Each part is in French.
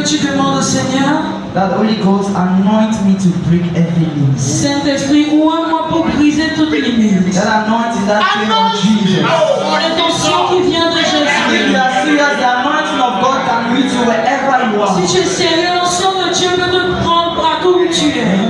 tu demandes au Seigneur, that Holy Ghost anoint me to break every limit. Saint-Esprit, oins-moi pour briser toute limite. That anointing that came from Jesus. L'attention qui vient de If you Jésus. are serious, the anointing of God can reach you wherever you are. Si tu es sérieux, l'onction de Dieu peut te prendre partout où tu es.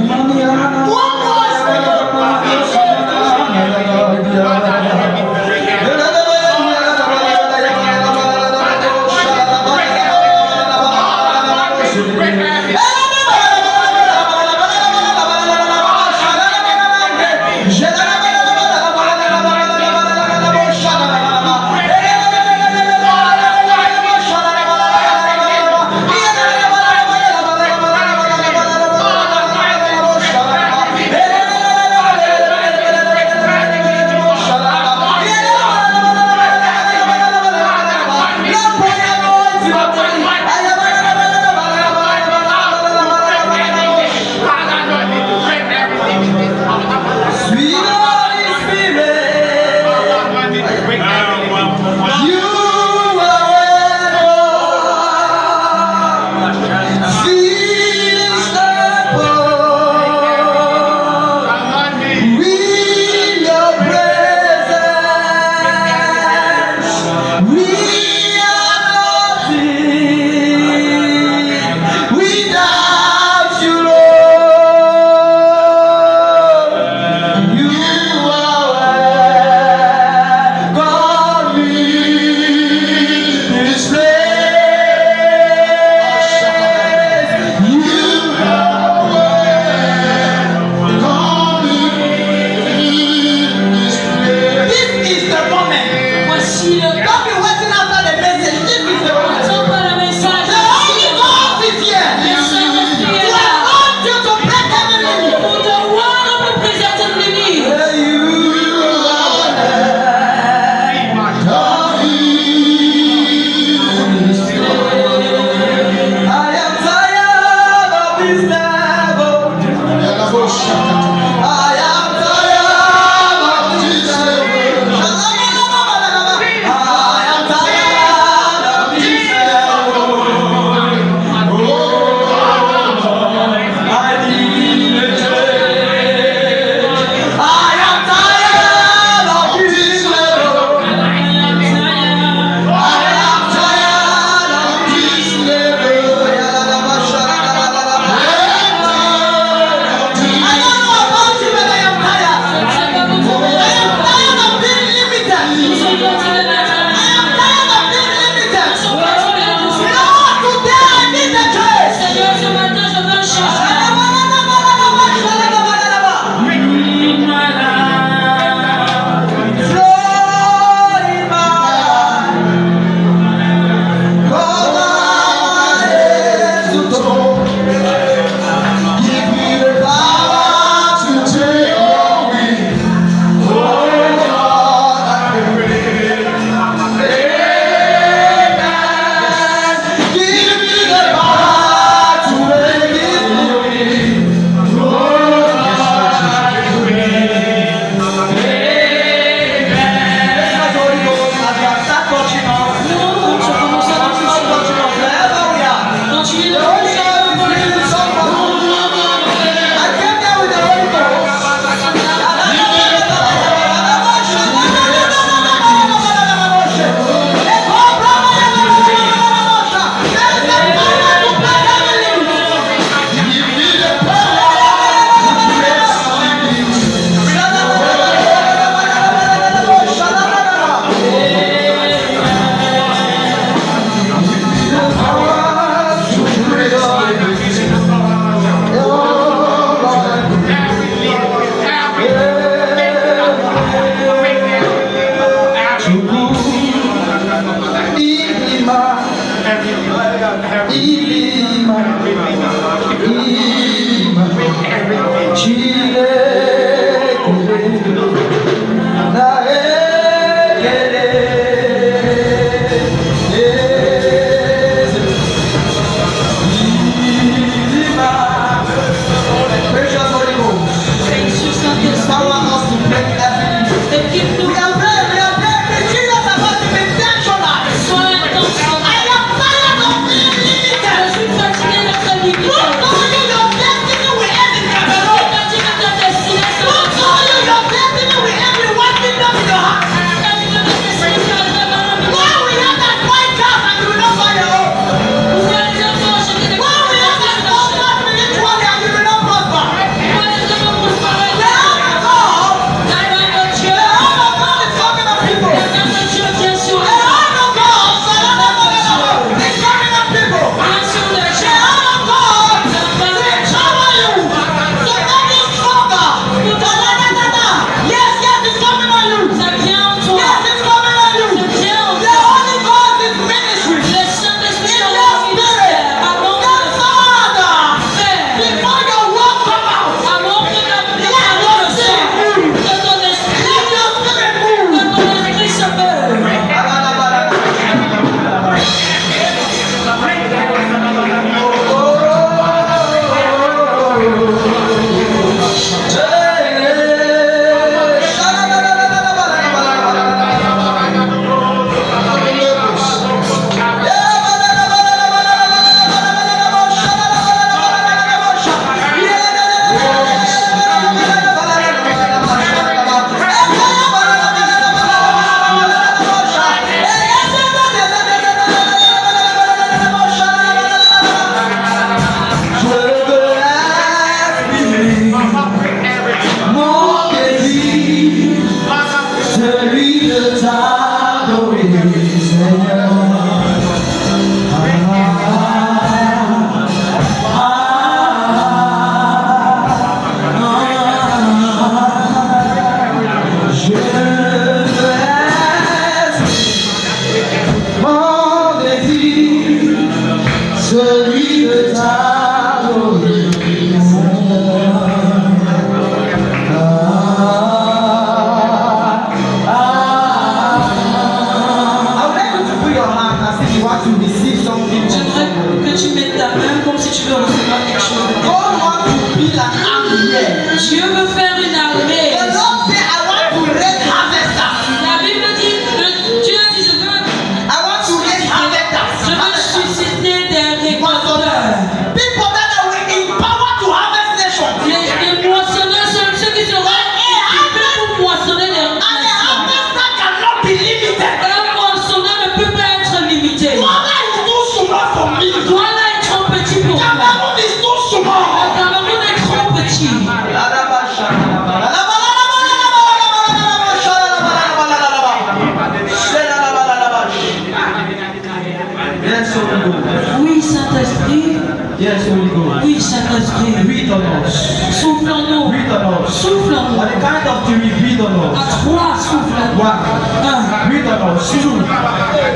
Yes, Holy Ghost. Oui, Saint-Esprit. Yes, Holy Ghost. Oui, Saint-Esprit. Breathe on us. Souffle en nous. Breathe on us. Souffle en nous. On the count of three, breathe on À us. 3, souffle en nous. 1. Breathe on us. 2.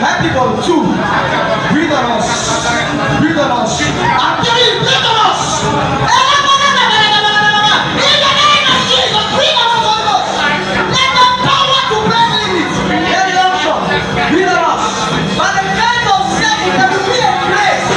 Happy people. 2. Breathe on us. Breathe on us. And 3. Breathe on us. In the name of Jesus, breathe on us, Holy Ghost. Let the power to break limits. Let the option. Breathe on us. By the kind of seven, there will be a grace.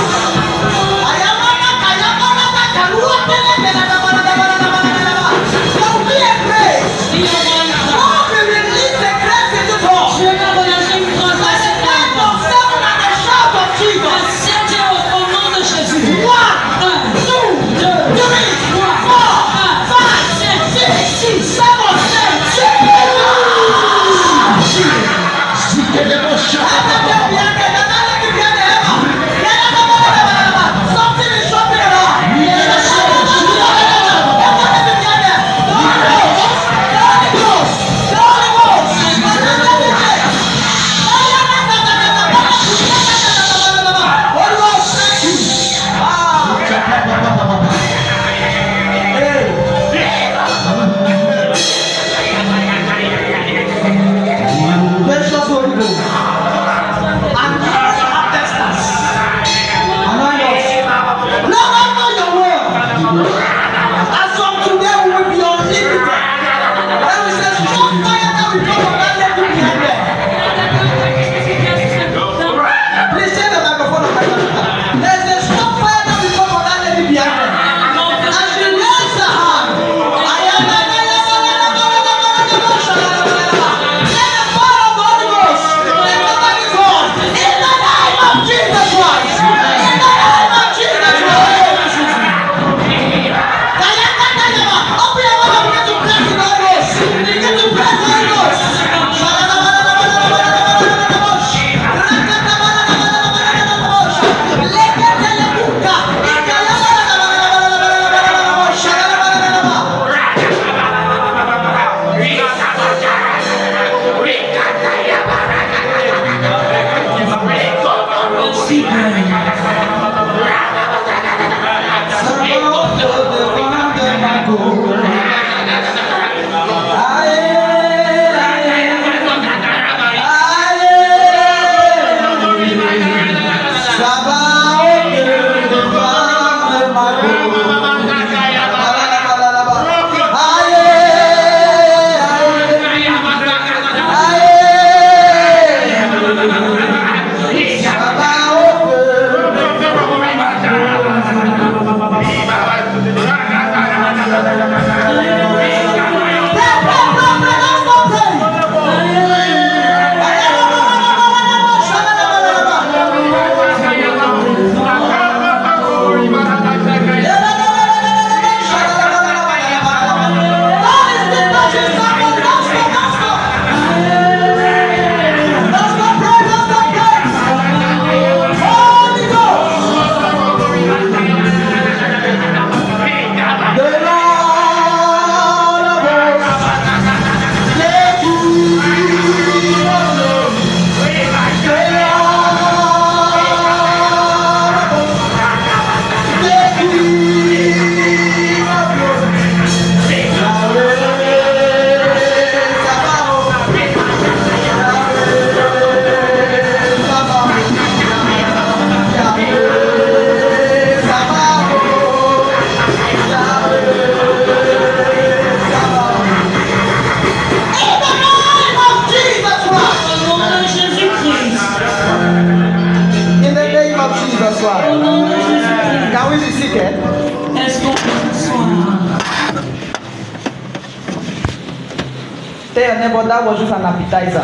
Tell your neighbor that was just an appetizer.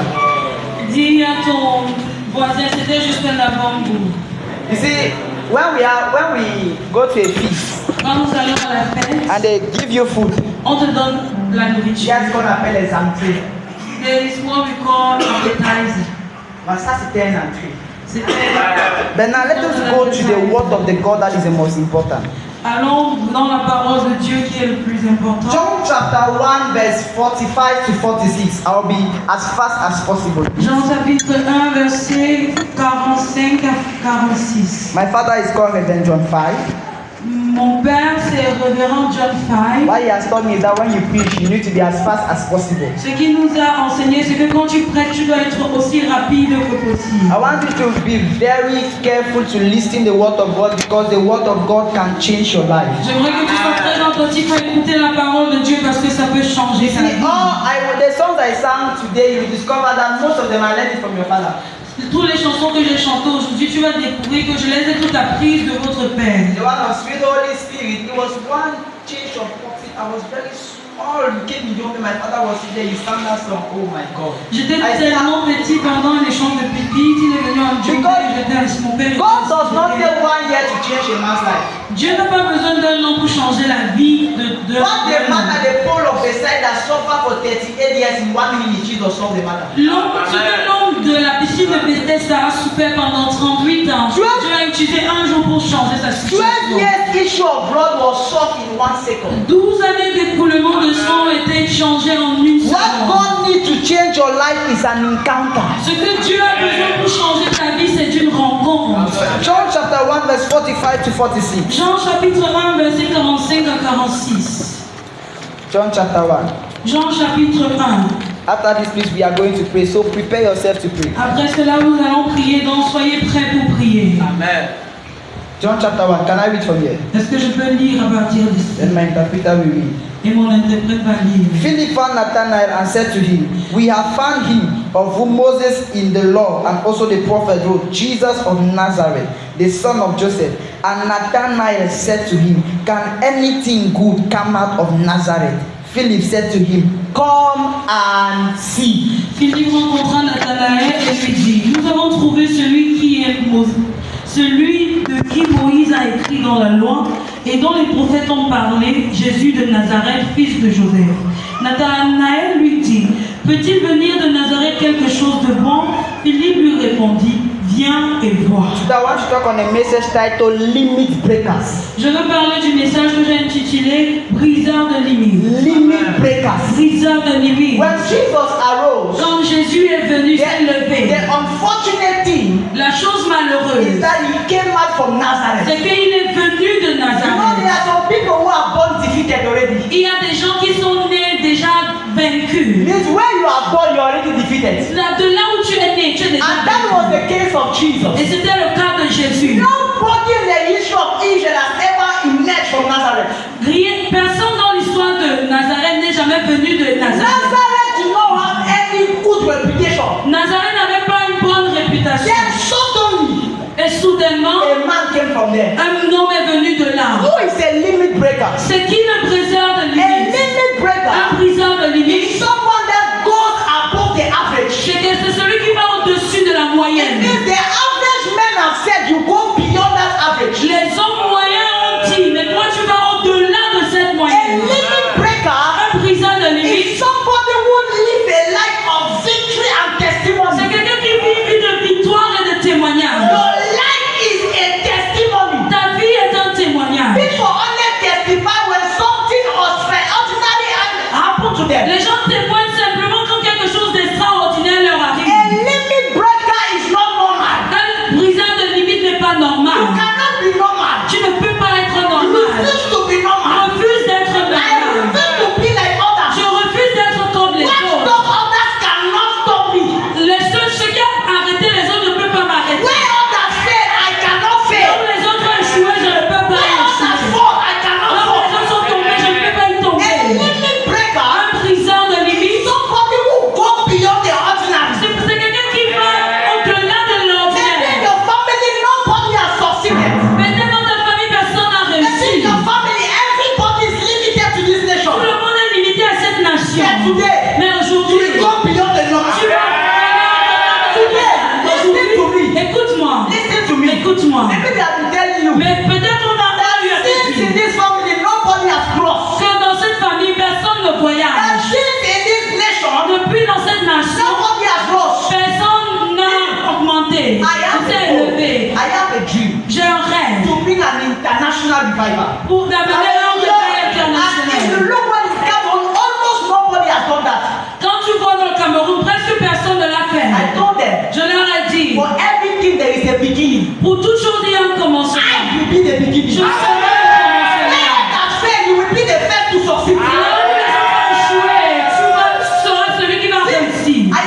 Dis à ton voisin, c'était juste un avant-goût. You see, when we go to a feast Quand nous allons à la fête, and they give you food, on te donne la nourriture. il y a ce qu'on appelle les entrées. There is what we call appetizer. Mais ça c'était un entrée. C'était. But now let us go to the word of the God that is the most important. Allons dans la parole de Dieu qui est le plus important. John chapter 1 verse 45 to 46. I will be as fast as possible. Jean chapitre 1 verset 45 à 46. My father is called Reverend John 5. Mon père, c'est révérend John 5. What he has told me is that when you preach, you need to be as fast as possible. Ce qu'il nous a enseigné, c'est que quand tu prêches, tu dois être aussi rapide que possible. I want you to be very careful to listen the word of God because the word of God can change your life. J'aimerais que tu sois très attentif à écouter la parole de Dieu parce que ça peut changer ta vie. The songs I sang today, you will discover that most of them I learned it from your father. Toutes les chansons que j'ai chantées aujourd'hui, tu vas découvrir que je les ai toutes apprises de votre père. The one of Sweet Holy Spirit, it was one change of pulpit. I was very small. You came in the my father was there, you sang that song. Oh my God. J'étais tellement petit pendant les chants de pipi, il est venu en Dieu, mon père. God does not take 1 year to change a man's life. Dieu n'a pas besoin d'un an pour changer la vie de What the man at the pole of Bethesda suffered for 38 years in 1 minute, Jesus solved the matter. L'homme de la piscine de Bethesda a souffert pendant 38 ans. Dieu a utilisé un jour pour changer sa situation. 12 years issue of blood was solved in 1 second. 12 années d'écoulement de sang ont été changées en une seconde. What God needs to change your life is an encounter. Ce que Dieu a besoin pour changer ta vie, c'est une rencontre. John chapter 1 verse 45 to 46. Jean chapitre 1 verset 45 à 46. John chapter 1. Jean chapitre 1. After this, please, we are going to pray. So prepare yourself to pray. Après cela, nous allons prier, donc soyez prêts pour prier. Amen. John chapter 1. Can I read from here? Est-ce que je peux lire à partir d'ici? Then my interpreter will read. Et mon interprète va lire. Philip found Nathanael and said to him, "We have found him of whom Moses in the law and also the prophet wrote, Jesus of Nazareth, the son of Joseph." And Nathanael said to him, "Can anything good come out of Nazareth?" Philip said to him, "Come and see." Philippe rencontra Nathanaël et lui dit, nous avons trouvé celui de qui Moïse a écrit dans la loi et dont les prophètes ont parlé, Jésus de Nazareth, fils de Joseph. Nathanaël lui dit, peut-il venir de Nazareth quelque chose de bon? Philippe lui répondit, viens et vois. Today I want to talk on a message titled Limit Breakers. Je veux parler du message que j'ai intitulé Briseur de limites. Limit Breakers. Briseur de limites. When Jesus arose, Quand Jésus est venu s'élever, the unfortunate thing la chose is malheureuse, that he came out from Nazareth. c'est qu'il est venu de You know, there Nazareth. are some people who are born defeated already. Il y a des gens qui sont nés déjà vaincus. Means where you are born, you are already defeated. De là où tu es né, tu es déjà And that was vaincu. the case of Jesus. Et c'était le cas de Jésus. Nobody in the history of Israel has ever emerged from Nazareth. Personne dans l'histoire de Nazareth n'est jamais venu de Nazareth. Nazareth did not have any good reputation. Nazareth n'avait pas une bonne réputation. Then suddenly, Et soudainement, a man came from there. un homme est venu de là. Who is a limit breaker? C'est qui le briseur de A limites? limit Un breaker briseur de is limites, someone that goes above the average. c'est celui qui va au-dessus de la It moyenne. means the average men have said you go beyond that average. Les hommes moyens ont dit, mais toi tu vas au-delà de cette A moyenne. limit breaker Un briseur de is limites, somebody who live a life of victory and c'est testimony. quelqu'un qui vit une vie de victoire et de témoignage. Your life is a testimony. Ta vie est un témoignage. People only testify when something extraordinary happened to them. Les gens témoignent simplement quand quelque chose d'extraordinaire leur A arrive. limit breaker is not normal. Un briseur de limites n'est pas You normal. cannot be normal. Tu ne peux pas être You normal. refuse to be normal. Refuse d'être I normal. refuse to be like others. Je refuse d'être comme les What autres. stop others cannot stop me. Ce qui a arrêté les autres ne peut pas m'arrêter. Where others fail, I cannot Comme fail. les autres ont échoué, je ne peux pas Where others échouer. fall, I cannot Comme les fall. autres sont tombés, je ne peux pas y A tomber. limit breaker Un briseur de is limites, somebody who goes beyond the ordinary. c'est quelqu'un qui va au-delà de Maybe in l'ordinaire. your family, nobody has succeeded. Peut-être dans ta famille, personne n'a Maybe in réussi. your family, everybody is limited to this nation. Tout le monde est limité à cette nation. Yet today, Mais you aujourd'hui, will go beyond the normal. tu vas Listen to me. Écoute-moi. Listen to me. Écoute-moi. Maybe they have been telling you Mais peut-être on a eu à that since in dire this family, nobody has crossed. que dans cette famille, personne ne That voyage. since in this nation, Depuis dans cette nation, nobody has lost. personne n'a augmenté. I have C'est a hope. élevé. I have a dream J'ai un rêve to bring an international revival. pour d'amener un réveil And if you international. look when it comes on, almost nobody has done that. Quand tu vois dans le Cameroun, presque personne ne l'a I fait. told them, Je leur ai dit, for everything there is a beginning. Pour toute chose, il y a un commencement. I will be the beginning. Je serai le commencement. Where that fail, you will be the first to succeed. Là où les gens vont échouer, tu seras celui qui va réussir. I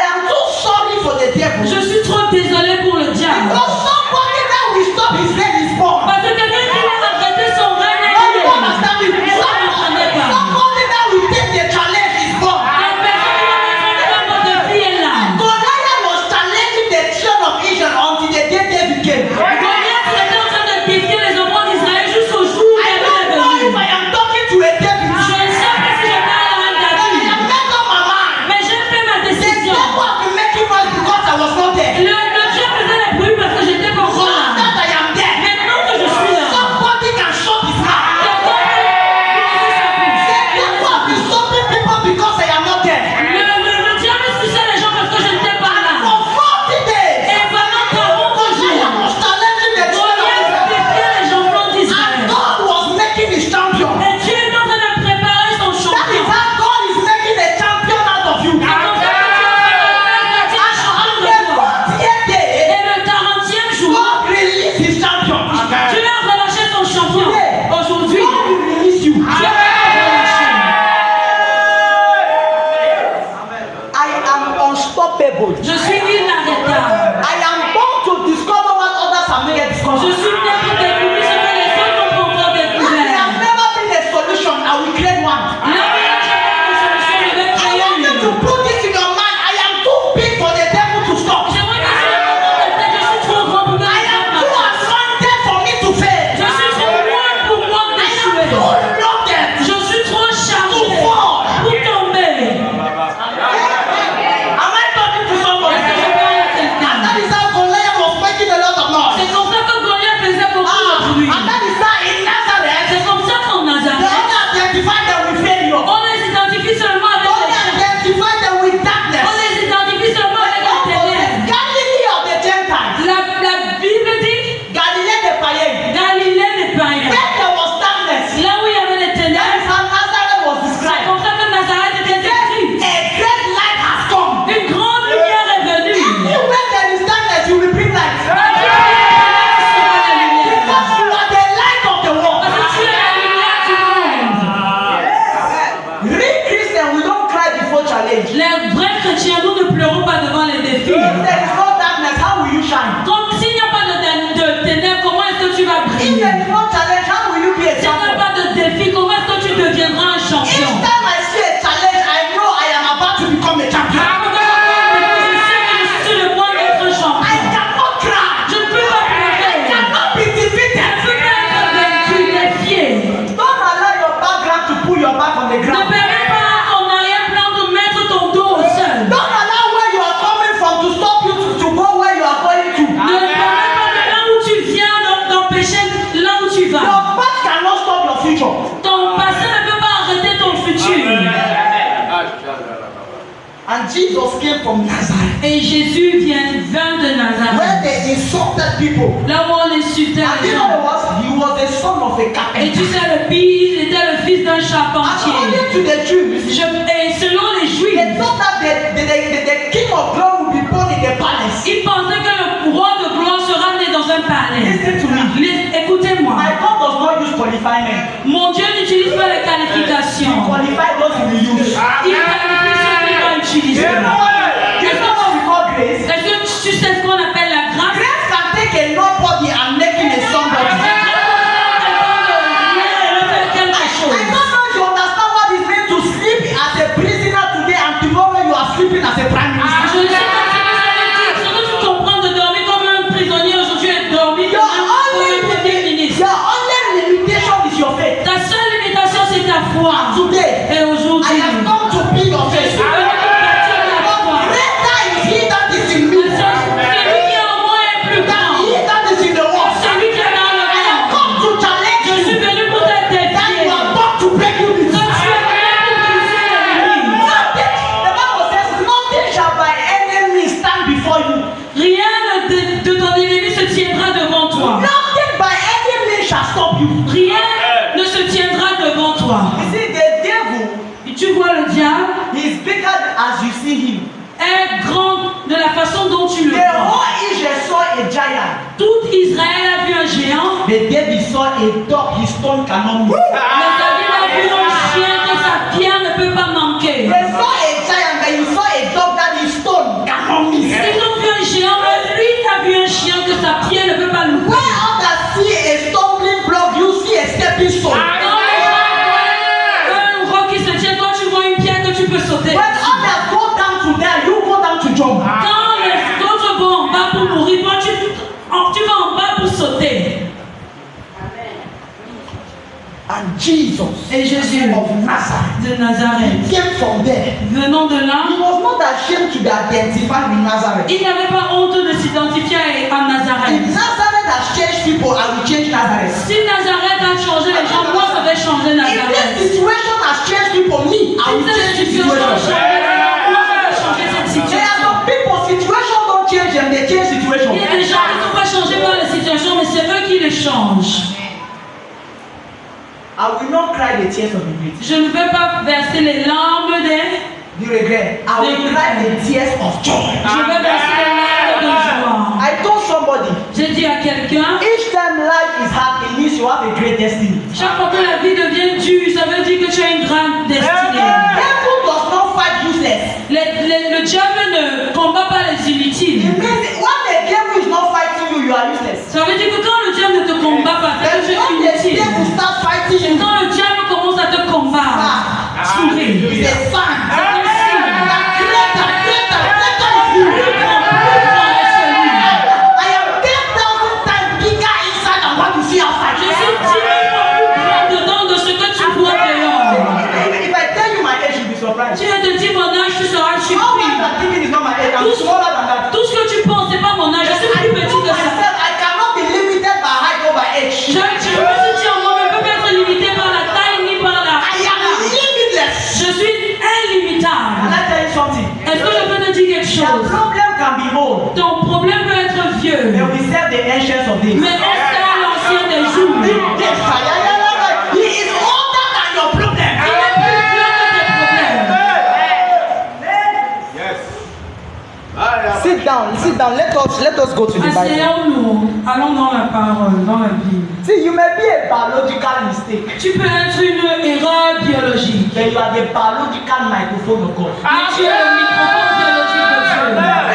am too sorry for the devil. Je suis trop désolé pour le diable. Because somebody that will stop his head is born. Parce que quelqu'un qui va arrêter son règne est No, you né. understand me? Somebody that will take the challenge is born. La personne qui va mettre dans mon défi est là. Goliath was challenging the children of Israel until the day David came. Goliath était en train de défier les enfants d'Israël jusqu'au jour où I David don't est know if venu. I am talking to a David. Je ne sais pas si je parle à un But I David. have made up my mind. Mais j'ai fait ma The décision. devil has been making noise because I was not there. Le Dieu faisait les bruits parce que j'étais pas encore Now là. that I am there, Maintenant que je suis là, somebody can shut his mouth. quelqu'un peut briser sa bouche. The devil has been stopping people because I am not there. Le diable suçait les gens parce que je n'étais pas là. For 40 days, Et pendant 40 Goliath jours, was challenging the children of Goliath Israel. défiait les enfants And d'Israël. God was making his champion. Et Dieu est en train de préparer son That is champion. how God is making a champion out of you. C'est comme ça que Dieu fait de And champion on de the toi. 40th day, Et le 40e jour, God released his champion. Dieu a relâché son champion. Aujourd'hui, God will release you. Dieu va relâcher. I am unstoppable. Je suis inarrêtable. I am born to discover what others have not yet Je discovered. suis né pour découvrir ce que les autres n'ont pas encore There découvert. has never been a solution. I will create one. Là où il y a une solution, je vais I créer want you to une. put this in your mind. I am too big for the devil to stop. J'aimerais que tu aies dans ta tête, je suis trop grand pour que I les am gens too m'arrêtent. anointed for me to fail. Je suis trop loin pour moi I am d'échouer. too loaded Je suis trop to chargé fall. pour tomber. Am I talking to somebody? Est-ce que je parle à quelqu'un? And that is how Goliath was making a lot of noise. C'est comme ça que Goliath faisait beaucoup de bruit. And that is how in Nazareth, C'est comme ça qu'en they Nazareth, only identified them with failure. on les identifie seulement avec Only les chiens. identified them with darkness. On les identifie seulement avec les What was the ténèbres. Galilee of the Gentiles? La Bible dit Galilee the païens. Galilée des païens. Where there was darkness, Là où il y avait les that ténèbres, is how Nazareth was c'est described. comme ça que Nazareth était décrit. A great light has come. Une grande lumière est venue. Anywhere there is darkness, you will bring light. Parce que Because you are the light of the world. tu es la lumière du monde. Real Christian, we don't cry before challenge. Les vrais chrétiens, nous ne pleurons pas devant les défis. If there is no darkness, how will you shine? Donc s'il n'y a pas de ténèbres, comment est-ce que tu vas If briller? there is no challenge, how will you be a S'il n'y a champion? pas de défi, comment est-ce que tu deviendras un Each champion? time I see a challenge, I know I am about to become a champion. Je sais que je suis sur le point d'être un I champion. cannot cry. Je ne peux pas I pleurer. cannot be Je defeated. ne peux pas être vaincu, défié. Don't allow your background to pull your back on the Ne ground. permets pas en arrière-plan de mettre ton dos au sol. Don't allow where you are coming from to stop you to go where you are going to. Ne permets pas de là où tu viens d'empêcher là où tu vas. Your past cannot stop your future. Ton passé ne peut pas arrêter ton futur. And Jesus came from Nazareth, Et Jésus vint de where Nazareth. they insulted people. Là où on insultait And les you know gens. what? He was the son of a Et carpenter. tu sais, il était le fils d'un charpentier. According to the Jews, Et selon les they Juifs, thought that the king of glory would be born in the palace. ils pensaient que le roi de gloire sera né dans un palais. Listen to me. Écoutez-moi. My God does not use qualified men. Mon Dieu n'utilise pas les He qualifications. qualified those he will use. Il qualifie ceux qu'il va utiliser. You know what we call grace? Est-ce que tu sais ce qu'on appelle la grâce? Grace can take a nobody and make him a somebody. Quelque I chose. don't know if you understand what it means to sleep as a prisoner today and tomorrow you are sleeping as a prime Je minister. ne sais pas ce que ça veut dire. Ce que tu comprends de dormir comme un prisonnier aujourd'hui et dormir Your comme un premier ministre. only limitation is your faith. Ta seule limitation, c'est ta foi. Today, Et I aujourd'hui, have come to be your je faith. suis venu pour bâtir ta foi. Greater is he that is in me Celui qui est en moi est plus than grand. he that is in the world. Celui qui est dans le I have monde. come to challenge Je suis you venu pour te that défier. you are born to break you this. Comme tu es venu pour briser les limites. Nothing, the Bible says, nothing shall by any means stand before you. Rien de ton ennemi se tiendra devant toi. Nothing by any means shall stop you. Rien ne se tiendra devant toi. You see, the devil Et tu vois le diable is bigger as you see him. est grand de la façon façon dont tu le The vois. whole Israel saw a giant. Tout Israël a vu un géant. But David saw a dog his stone cannot miss. Mais David a vu un chien que sa pierre ne peut pas manquer. They saw a giant, but you saw a dog that his stone cannot miss. Ils ont vu un géant, mais lui a vu un chien que sa pierre ne peut pas louper. Where others see a stumbling block, you see a stepping stone. Quand les gens voient un roc qui se tient, toi tu vois une pierre que tu peux sauter. When others go down to die, you go down to jump. Quand les autres vont en bas pour mourir, toi tu vas en bas pour sauter. And Jesus, Et Jésus of Nazareth, de Nazareth, came from there. venant de là, He was not ashamed to be identified with Nazareth. il n'avait pas honte de s'identifier à If Nazareth. Nazareth has changed people, I will change Nazareth. Si Nazareth a changé les gens, moi je vais changer If Nazareth. this situation has changed people, me, I will Si cette change this situation a situation. changé les gens, moi je vais changer cette There are situation. some people, situation don't change them, they change situation. Il y a des gens qui ne sont pas changés par les situations, mais c'est eux qui les changent. I will not cry the tears of regret. Je ne vais pas verser les larmes The regret. I will cry the tears of joy. Je vais verser les larmes de joie. I told somebody, J'ai dit à quelqu'un, each time life is hard, it means you have a great destiny. chaque fois que la vie devient dure, ça veut dire que tu as une grande destinée. Devil does not fight useless. Le diable ne combat pas les inutiles. It means when the devil is not fighting you, you are useless. Ça veut dire que quand le diable ne te combat pas, c'est And que tu when es the inutile. devil starts fighting Et you, quand le diable commence à te combattre, souris. it's a sign. C'est un signe. That greater is you. I am 10,000 times bigger inside than what you see Je outside. suis 10 000 fois plus grand dedans de ce que tu vois dehors. If I tell you my age, you'll be surprised. Tu te dis mon âge, tu seras All surpris. what you are thinking is not my age. I'm smaller than that. Tout ce que tu penses, c'est pas mon âge, je suis I plus petit told que ça. myself I cannot be limited by height or by age. Je me suis dit en moi, je ne peux pas être limité par la taille ni par la. I am limitless. Je suis illimitable. Can I tell you something? Est-ce que je peux te dire quelque Your chose? problem can be old, Ton problème peut être vieux, but we serve the ancients of days. mais on sert l'ancien des jours. Il est He is older than your problem. plus vieux que tes problèmes. Sit down. Let us go to the Bible. Asseyons-nous, allons dans la parole, dans la Bible. See, you may be a biological mistake, Tu peux être une erreur biologique, but you are the biological microphone of God. mais tu es le microphone biologique de Dieu.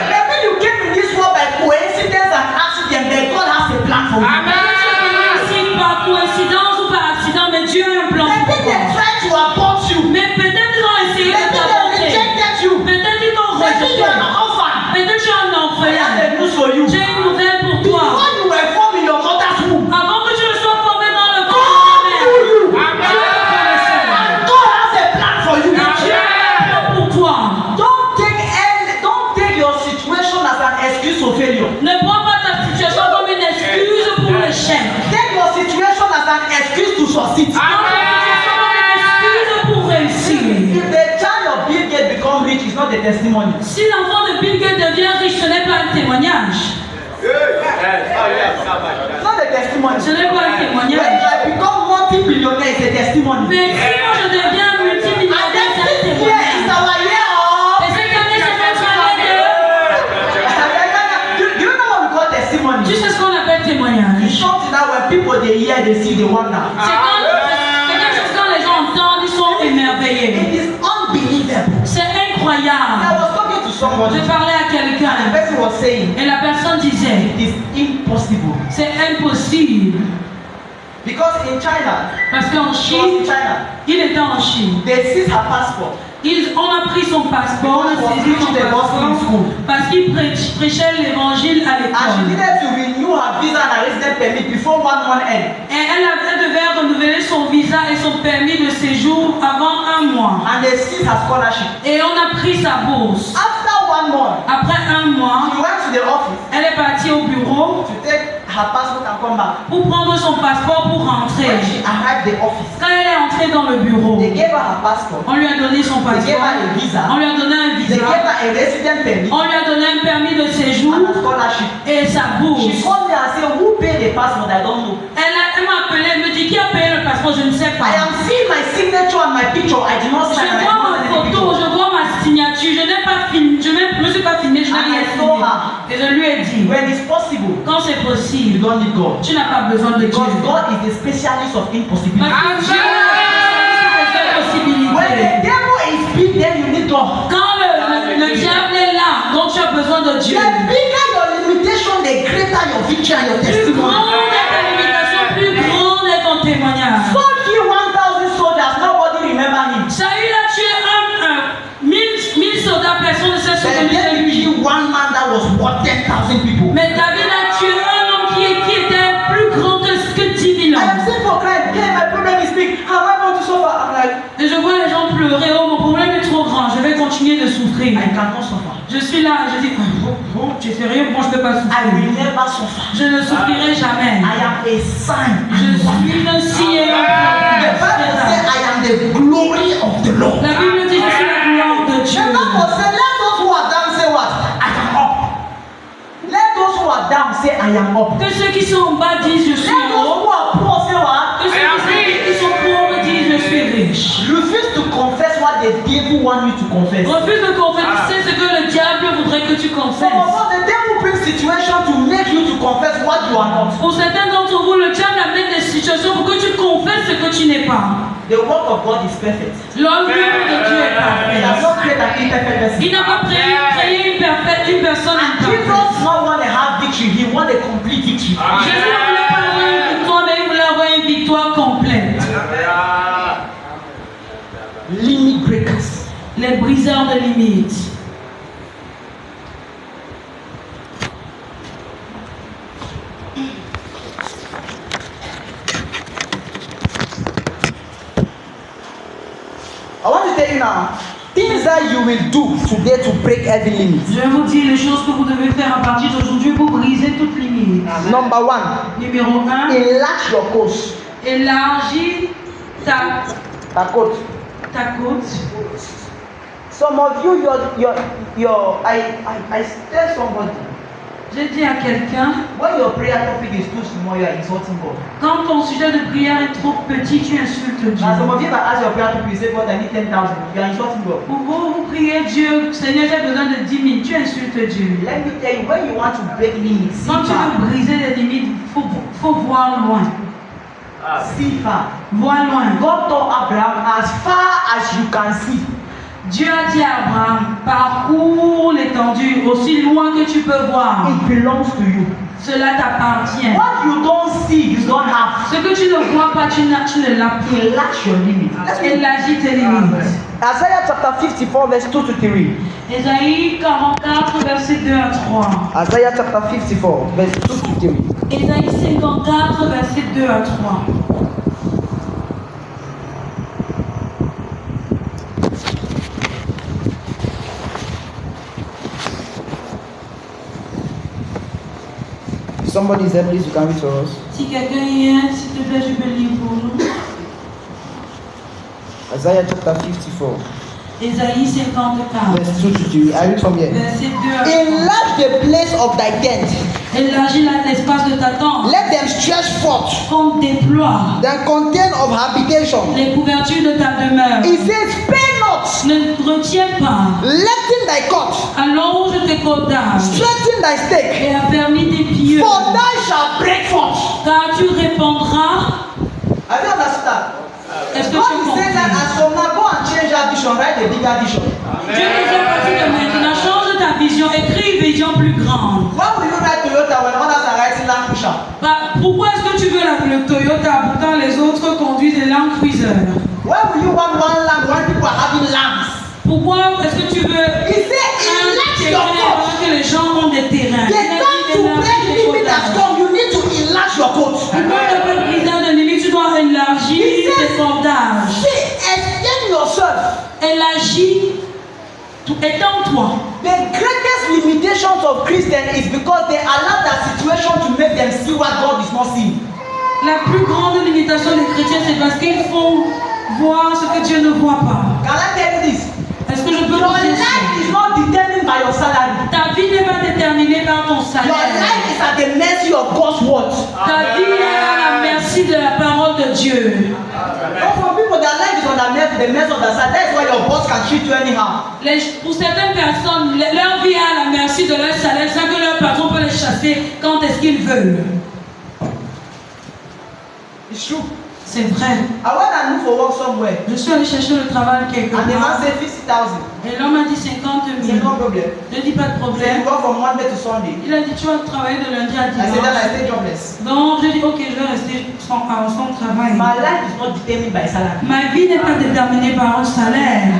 Maybe you came in this world by coincidence and accident, but God has a plan for you. Peut-être tu es venu ici par coïncidence ou par accident, mais Dieu a un plan pour Maybe they toi. tried to abort you. Mais peut-être ils ont essayé de Maybe they t'avorter. rejected you. Peut-être ils t'ont Maybe rejeté. you are an orphan. Peut-être tu es un I have orphelin. the news for you. J'ai une nouvelle pour toi. Before you were formed in your mother's womb, Avant que tu ne sois formé dans le corps God de ta knew mère, you. Dieu te connaissait. And God has a plan for you. Dieu a un plan pour toi. Don't take your situation as an excuse for failure. Ne prends pas ta situation comme une excuse pour l'échec. Take your situation as an excuse to succeed. Prends ta situation comme une excuse pour réussir. If the child of Bill Gates become rich, it's not a testimony. Si l'enfant de Bill Gates devient riche, ce n'est pas un témoignage. It's not a testimony. Ce n'est pas un When témoignage. I become multi-billionaire, it's a testimony. Mais si moi je deviens And multimilliardaire, then c'est un this year is témoignage. our year of... Et cette année, c'est notre année Do you know what we call testimony? de... Tu sais ce qu'on appelle It's témoignage. something that when people they hear, they see, they wonder. C'est quelque chose quand les gens entendent, ils sont émerveillés. It is unbelievable. C'est I incroyable. was talking to somebody, Je parlais à and the quelqu'un person was saying, et la personne disait, it is impossible. c'est impossible. Because in China, Parce qu'en she was in Chine, China, il était en Chine. they seized her passport. On a pris son passeport, on a saisi son passeport parce qu'il prêchait l'évangile à And she l'école. needed to renew her visa and her resident permit before 1 month end. Et elle devait renouveler son visa et son permis de séjour avant un mois. And they seized her scholarship. Et on a pris sa bourse. After 1 month, Après un mois, she went to the office elle est partie au bureau to take her passport and come back. pour prendre son passeport pour rentrer. When she arrived at the office, Quand elle est entrée dans le bureau, they gave her her passport. on lui a donné son They gave passeport, her a visa. on lui a donné un They visa, gave her a resident permit on lui a donné un permis de séjour and a scholarship. et sa She bourse. called me and said, who paid the passport? I don't know. Elle m'a appelé, elle me dit qui a payé le passeport, je ne sais I pas. am seeing my signature and my picture. I did not Je sign. I did vois not ma send any photo, picture. je vois ma signature, je n'ai pas filmé, je ne me suis pas filmé, je n'ai And rien I told signé. her, her, Et je lui ai dit, when it's possible, quand c'est you possible, don't need God. tu n'as pas besoin de Dieu. Because God is the specialist of impossibility. Parce que Dieu est la When the possibilité. devil is big, then you need God. Quand le diable est là, donc tu as besoin de Dieu. The bigger your limitation, the greater your victory and your Plus testimony. grande est ta limitation, plus grande est ton témoignage. Saul killed 1,000 soldiers, nobody remember him. Saül a tué 1000 soldats, personne ne sait se But souvenir de then he lui. killed one man that was worth 10,000 people. Mais David a tué un homme qui était plus grand que 10 000 I am hommes. saying for crying, hey, my problem is big. How am I going to suffer? I'm like, Et je vois les gens pleurer, oh mon problème est trop grand, je vais continuer de souffrir. I cannot suffer. Je suis là, je dis, oh, tu es sérieux, moi je ne peux pas I souffrir. will never suffer. Je ne souffrirai jamais. I am a sign. Je suis un signe et un The Bible says I am the glory of the Lord. La Bible dit, je suis la gloire de Dieu. The Bible says, let those who are down say what? I am up. Let those who are down say I am up. Que ceux qui sont en bas disent, je suis Let en those haut. who are poor say what? Que ceux qui sont pauvres disent, je suis riche. Refuse to confess what the devil wants you to confess. Refuse de confesser ce que le diable voudrait que tu Some of confesses. us, the devil brings situation to make you to confess what you are not. Pour certains d'entre vous, le diable amène des situations pour que tu confesses ce que tu n'es pas. The work of God is perfect. L'œuvre de Dieu est He has parfaite. not created an imperfect person. Il n'a pas créé une personne And imparfaite. Jesus does not want to have victory, he wants a complete victory. Jésus ne voulait pas avoir une victoire, mais il voulait avoir une victoire complète. Limit breakers. Les briseurs de limites. I want to tell you now, things that you will do today to break every limit. Je vais vous dire les choses que vous devez faire à partir d'aujourd'hui pour briser toute limite. Number one, Numéro 1, enlarge your coast. élargis ta Coat. côte. Some of you, I tell somebody, J'ai dit à quelqu'un, When your prayer topic is too small, you are insulting God. quand ton sujet de prière est trop petit, tu insultes Dieu. Now, some of you that ask your prayer topic, you say, God, I need 10,000. You are insulting God. Pour vous priez Dieu, Seigneur, j'ai besoin de 10 000, tu insultes Dieu. Let me tell you, when you want to break limits, see Quand tu far. veux briser les limites, il faut voir loin. See far. Vois loin. God told Abraham, as far as you can see. Dieu a dit à Abraham, parcours l'étendue aussi loin que tu peux voir. It belongs to you. Cela t'appartient. What you don't see, you don't have. Ce que tu ne vois pas, tu ne l'as pas. Enlarge your limit. Élargis tes limites. Isaiah chapter 54, verse 2 to 3. Ésaïe 44, verset 2 à 3. Isaiah chapter 54, verse 2 to 3. Ésaïe 54, verset 2 à 3. Somebody is there, please, you can read for us. Si quelqu'un y est, s'il te plaît, je peux lire pour nous. Isaiah chapter 54, Ésaïe 54, verse 2 to 3. I read from here. verset 2 à 3. Enlarge the place of thy tent. Élargis l'espace de ta tente. Let them stretch forth Qu'on déploie the content of habitation. les couvertures de ta demeure. He says, spare not, Ne retiens pas. lengthen thy cord, Allonge tes cordages strengthen thy stake, et affermis tes pieux. for thou shalt break forth. Car tu répandras. Have you understand? Est-ce que God tu is comprends? saying that as from now, go and change that vision, write a bigger vision. Dieu nous a parti de maintenant. Change ta vision. Écris une vision plus grande. Why will you write Toyota when others are writing Land Cruiser? Pourquoi est-ce que tu veux le Toyota pourtant les autres conduisent des Land Cruiser? Why will you want one land when people are having lands? Pourquoi est-ce que tu veux He said, un enlarge terrain your court. alors que les gens ont des terrains? The time to break limit has come. You need to enlarge your court. Pour ne pas briser de limite, tu dois élargir tes cordages. See, extend yourself. Élargis, étends-toi. The greatest limitations of Christians is because they allow that situation to make them see what God is not seeing. La plus grande limitation des chrétiens, c'est parce qu'ils font voir ce que Dieu ne voit pas. Can I tell you this? Est-ce que je peux Your vous dire life ça? is not determined by your salary. Ta vie n'est pas déterminée par ton Your salaire. life is at the mercy of God's word. Ta vie est à la merci de la parole de Dieu. For people, their life is on the mercy of the salary. That's why your boss can treat you anyhow. Pour certaines personnes, leur vie est à la merci de leur salaire sans que chasser quand est-ce qu'ils veulent. It's true. C'est vrai. I went and looked for work somewhere. Je suis allé chercher le travail quelque And the man part. said 50,000. Et l'homme a dit 50 C'est 000. no problem. Je dis pas de Then problème. you work from Monday to Sunday. Il a dit tu vas travailler de lundi à I said that dimanche. I stay jobless. Donc je dis ok, je vais rester sans travail. My life is not determined by salary. Ma vie n'est pas déterminée par un salaire.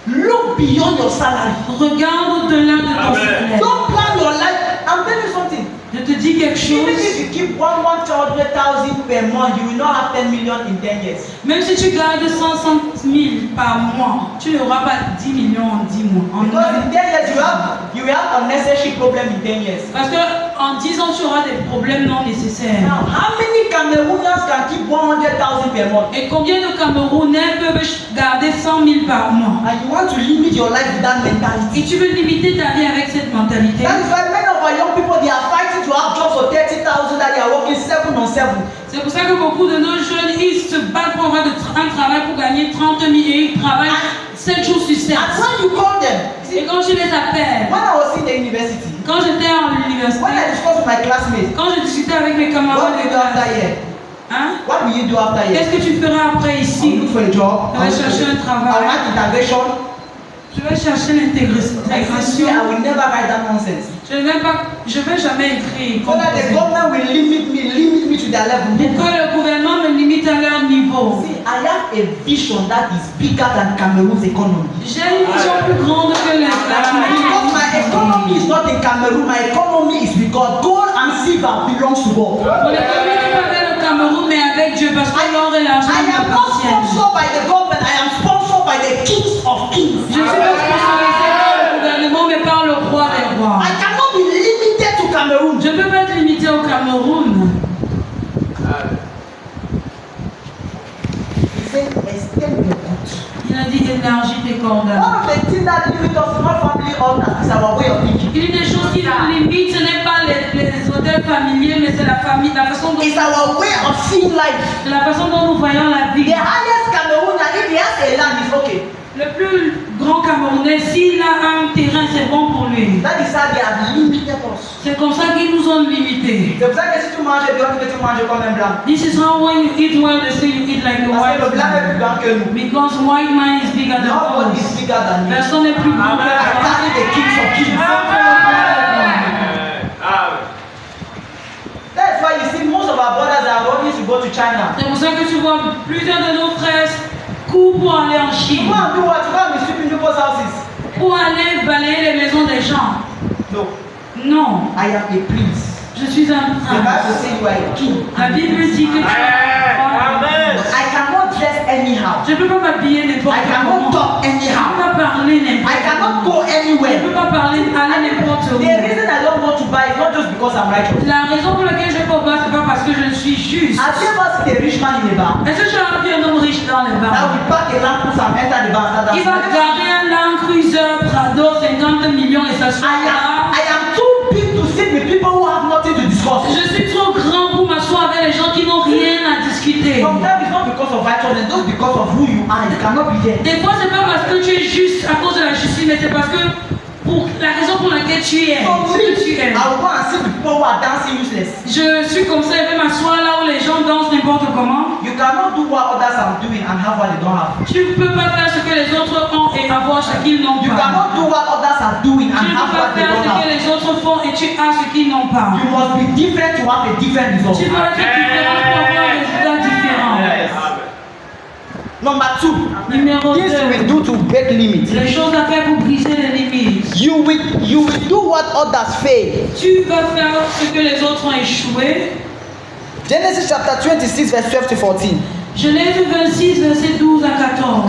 Look beyond your salary. Regarde au-delà de ton salaire. Don't plan your life. I'm telling you something. Je te dis quelque Even chose. if you keep 100,000 per month, you will not have 10 million in 10 years. Même si tu gardes 160 000 par mois, tu n'auras pas 10 millions en 10 mois. En Because un- in 10 years you will have unnecessary problem in 10 years. Parce qu'en 10 ans, tu auras des problèmes non nécessaires. Now, how many Cameroonians can keep 100,000 per month? Et combien de Camerounais peuvent garder 100 000 par mois? And you want to limit your life with that mentality. Et tu veux limiter ta vie avec cette mentalité. That is why many of our young people, they are fighting to have jobs for 30,000 that they are working 7 on 7. C'est pour ça que beaucoup de nos jeunes, ils se battent pour avoir un travail pour gagner 30 000 et ils travaillent 7 jours sur 7. And when you call them, Et quand je les appelle, when I was in the university, quand j'étais en université, when I discussed with my classmates, quand je discutais avec mes what camarades will de you do after classe, here? hein? What will you do after here? Qu'est-ce que tu feras après I'll ici? look for a job. Je vais chercher un I'll travail. write integration. Je vais chercher l'intégration. I will never write that nonsense. Je ne vais jamais écrire. So that the government will limit me to their level. Pour que le gouvernement me limite à leur niveau. See, I have a vision that is bigger than Cameroon's economy. J'ai une vision plus grande que la Because my economy is not in Cameroon, my economy is with God. Gold and silver belongs to God. Mon économie n'est pas avec le Cameroun, mais avec Dieu, parce que l'or et l'argent I nous am not appartiennent. sponsored by the government, I am sponsored by the kings of kings. Je suis pas sponsorisé par le gouvernement, mais par le roi des rois. I cannot be limited to Cameroon. Je ne peux pas être limité au Cameroun. He said, extend your foot. Il a dit élargis tes cordes. One of the things that limit us is not family honor, it's our way of thinking. Il y a des choses qui nous limitent, ce n'est pas les hôtels familiers, mais c'est la famille, la façon dont, It's our way of seeing life. c'est la façon dont nous voyons la vie. The highest Cameroonian, if he has a land, it's okay. Le plus grand Camerounais, s'il a un terrain, c'est bon pour lui. That is how they have limited us. C'est comme ça qu'ils nous ont limités. C'est pour ça que si tu manges bien, tu manges comme un blanc. This is how when you eat well, they say you eat like a Parce white que le blanc est man. plus grand que nous. Because white man is bigger than Nobody us. is bigger than me. Personne n'est plus grand que I toi. carry the kings of kings. That's why you see most of our brothers are running to go to China. C'est pour ça que tu vois plusieurs de nos frères courent pour aller en Chine, Go and do what? Go and be sweeping people's houses. pour aller balayer les maisons des gens. No, Non, I am a prince. je suis un The Bible prince. says you are a king. La Bible dit que tu es un roi. I cannot dress anyhow. Je ne peux pas m'habiller n'importe I cannot comment. talk Je ne anyhow. peux pas parler I n'importe cannot comment. go Je ne anywhere. peux pas parler, aller n'importe où. The reason I don't want to buy is not just because I'm righteous. La raison pour laquelle je ne peux pas, c'est pas parce que je suis juste. Have you ever seen a rich man in a bar? Est-ce que tu as vu un homme riche dans les That bars? will pack a lamp and enter the bar and start Il va dancing. garer un Land Cruiser Prado 50 millions et s'asseoir là. I am too big to sit with people who have nothing to discuss. Je suis trop grand pour m'asseoir avec les gens qui n'ont rien à discuter. Sometimes it's not because of righteousness, just because of who you are. You cannot be there. Des fois, c'est pas parce que tu es juste à cause de la justice, mais c'est parce que pour la raison pour laquelle tu es, For ce me, que tu es. I will go and sit with people who are dancing useless. Je suis comme ça, je vais m'asseoir là où les gens dansent n'importe comment. You cannot do what others are doing and have what they don't have. Tu ne peux pas faire ce que les autres ont et avoir ce qu'ils n'ont You pas. cannot do what others are doing Tu and ne have peux pas what they faire don't ce que have. les autres font et tu as ce qu'ils n'ont pas. You must be different to have a different result. Tu dois être différent pour avoir un résultat différent. Number 2, Numéro Things you 2. will do to break limits. Les choses à faire pour briser les limites. You will do what others fail. Tu vas faire ce que les autres ont échoué. Genesis chapter 26, verse 12 to 14. Genèse 26, verset 12 à 14.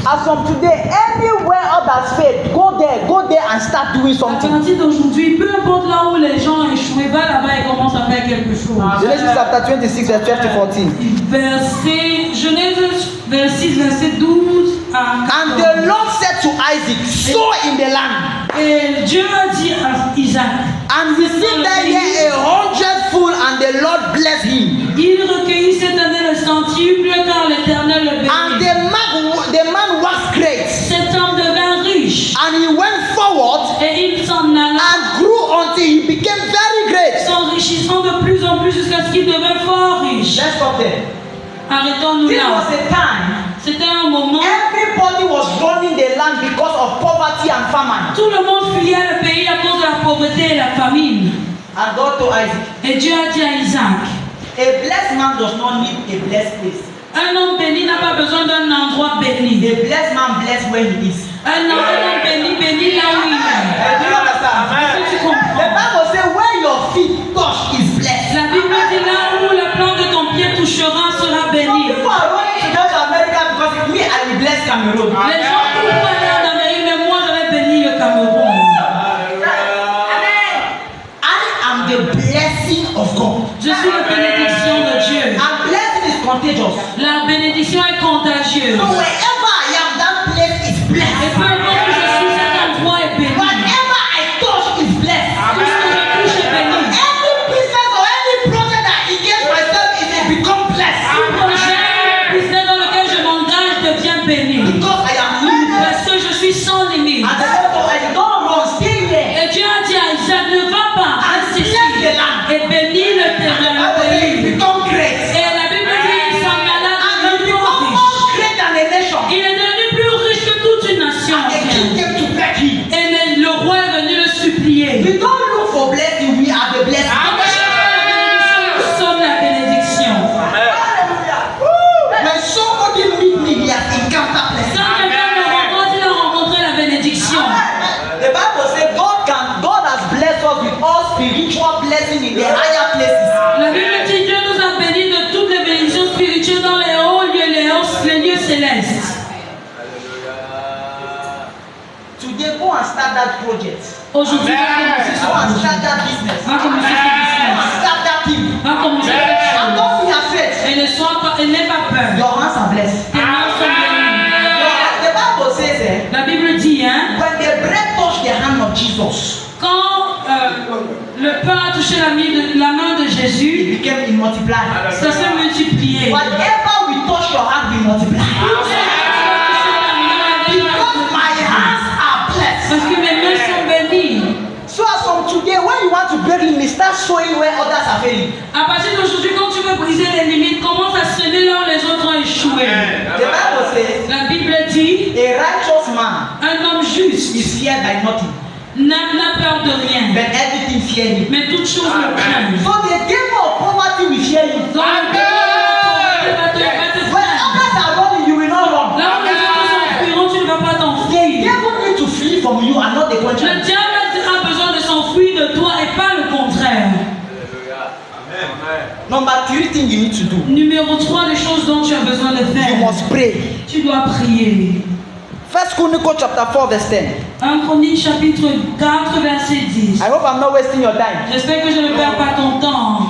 as from today, anywhere others fail, go there and start doing À something. partir d'aujourd'hui, peu importe là où les gens ont échoué, va là-bas et commence à faire quelque chose. Genesis chapter 26, verse 12 to 14. Genèse 26, verset 12 à 14. And the Lord said to Isaac, sow in the land. Et Dieu a dit à Isaac, And he said that year 100-fold, and the Lord blessed him. il recueillit cette année le centuple car l'Éternel le And bénit. the man was great. Cet homme devint riche And he went forward et il s'en alla parce qu'il devait fort riche. Let's stop there. Arrêtons-nous This là. was a time C'était un moment. everybody was running the land because of poverty and famine. Tout le monde fuyait le pays à cause de la pauvreté et la famine. And God told Isaac, Et Dieu a dit à Isaac, a blessed man does not need a blessed place. un homme béni n'a pas besoin d'un endroit béni. A blessed man blessed where he is. Un homme béni, béni là où il est. Do you understand? Est-ce que tu The comprends? Bible says where your feet touch is blessed. La Bible dit là où la plante de ton pied touchera sera Some béni. people are running to go to America because me I will bless Cameroon. Les gens courent pas aller en Amérique, mais moi j'avais béni le Cameroun. I am the blessing of God. Je suis la bénédiction de Dieu. And blessing is contagious. La bénédiction est contagieuse. So wherever I am, that place is Et blessed. peu importe où je suis, cet endroit est béni. Whatever I touch is blessed. Tout ce que je touche est béni. Any business or any project that I engage myself in, it become blessed. Tout projet, business dans lequel je m'engage devient béni. Because I am limited. Parce que je suis sans limite. And the Lord told Isaac, don't run, stay there. Et Dieu a dit à Isaac, ne va pas, reste ici et bénis le terrain, le Bible says pays. it become great. Et la Bible dit qu'il s'en alla And it devenu become riche. more great than a nation. Il est devenu plus riche que toute une nation And the king entière. came to beg him. Et le roi est venu le supplier. We don't look for blessing, we are the blessing. On ne cherche pas la bénédiction, nous sommes la bénédiction. When somebody meet me, he has encountered blessing. Quand quelqu'un me rencontre, il a rencontré la bénédiction. The Bible says God has blessed us with all spiritual blessings in the higher places. La Bible dit Dieu nous a bénis de toutes les bénédictions spirituelles dans les hauts lieux, les lieux célestes. Today, go and start that project. Aujourd'hui, va commencer Go and ce start projet. that business. Va commencer ce Go and business. start that thing. Va commencer cette And chose. don't be afraid. Et ne sois pas, et n'aie pas peur. Your hands are blessed. Tes mains sont bénies. The Bible says La Bible dit, hein, when the bread touched the hand of Jesus, quand le pain a touché la main de it Jésus, became multiplied. ça s'est multiplié. Whatever we touch your hand, we multiply. Because my hands are blessed. Parce que mes mains sont bénies. So as from today, when you want to bury me, start showing where others are failing. À partir d'aujourd'hui, quand tu veux briser les limites, commence à semer là où les autres ont échoué. The Bible says, La Bible dit, a righteous man un homme juste is feared by nothing, n'a peur de rien, but everything fear him. mais toute chose le craint. So the devil of poverty will fear you. Dans le pays, va te When craindre. others are running, you will not run. Là où les autres s'enfuiront, tu ne vas pas The t'enfuir. devil need to flee from you and not the Le contrary. diable a besoin de s'enfuir de toi et pas le contraire. Number 3 thing you need to do. Numéro 3, les choses dont tu as besoin de You faire. must pray. Tu dois prier. 1 Chronicles chapter 4 verse 10. 1 Chronique chapitre 4 verset 10. I hope I'm not wasting your time. J'espère que je ne perds pas ton temps.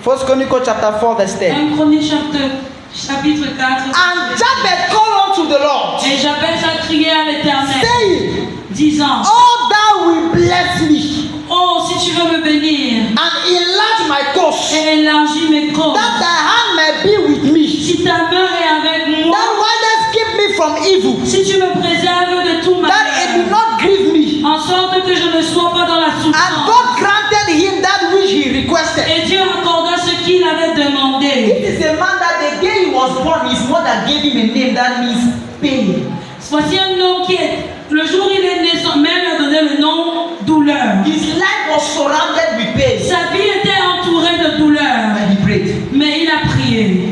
1 Chronicles chapter 4 verse 10. 1 Chronique chapitre 4. And Jabez called unto the Lord, Et Jabez a crié à l'Éternel, saying, disant, oh, thou will bless me oh, si tu veux me bénir and enlarge my cause, et élargis mes côtes, that thy hand may be with me, si ta main est avec moi, that wonders keep me from evil, si tu me préserves de tout that it will malheur, not grieve me. en sorte que je ne sois pas dans la And souffrance. God granted him that which he requested. Et Dieu accorda ce qu'il avait demandé. It is a man that the day he was born, his mother gave him a name that means pain. Voici un homme qui est, le jour où il est né, son mère lui a donné le nom douleur. His life was surrounded with pain. Sa vie était entourée de douleur, And he prayed. mais il a prié.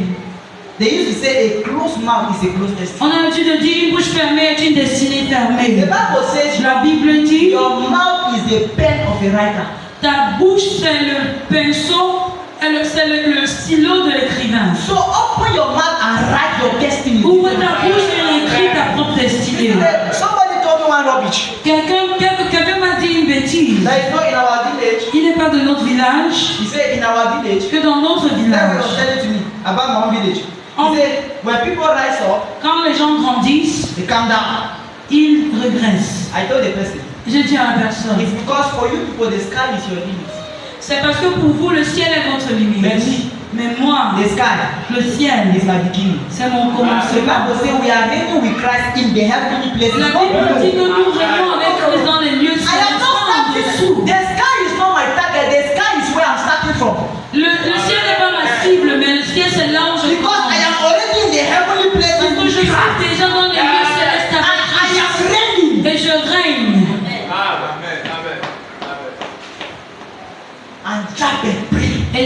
They used to say a closed mouth is a closed destiny. On a l'habitude de dire une bouche fermée est une destinée The fermée. Bible says La Bible dit, your mouth is the pen of a writer. ta bouche c'est le pinceau, c'est le stylo de l'écrivain. So open your mouth and write your destiny. Ouvre ta bouche et écris ta propre destinée. Somebody told me one rubbish. Quelqu'un m'a dit une bêtise. That is not in our village. Il n'est pas de notre village, He said in our village. que dans notre That was village. telling to me about my own village. He said when people rise up, Quand les gens grandissent, they calm down. ils régressent. I told the person, Je dis à la personne, it's because for you people the sky is your limit. c'est parce que pour vous le ciel est votre limite. Merci. Mais moi, The sky le ciel, is my beginning. c'est mon The commencement. Bible says we are reigning with Christ in the heavenly places. La Bible dit que nous régnons avec Christ dans les lieux I am célestes, not pas en starting. dessous. The sky is not my target. The sky is where I'm starting from. Le ciel n'est pas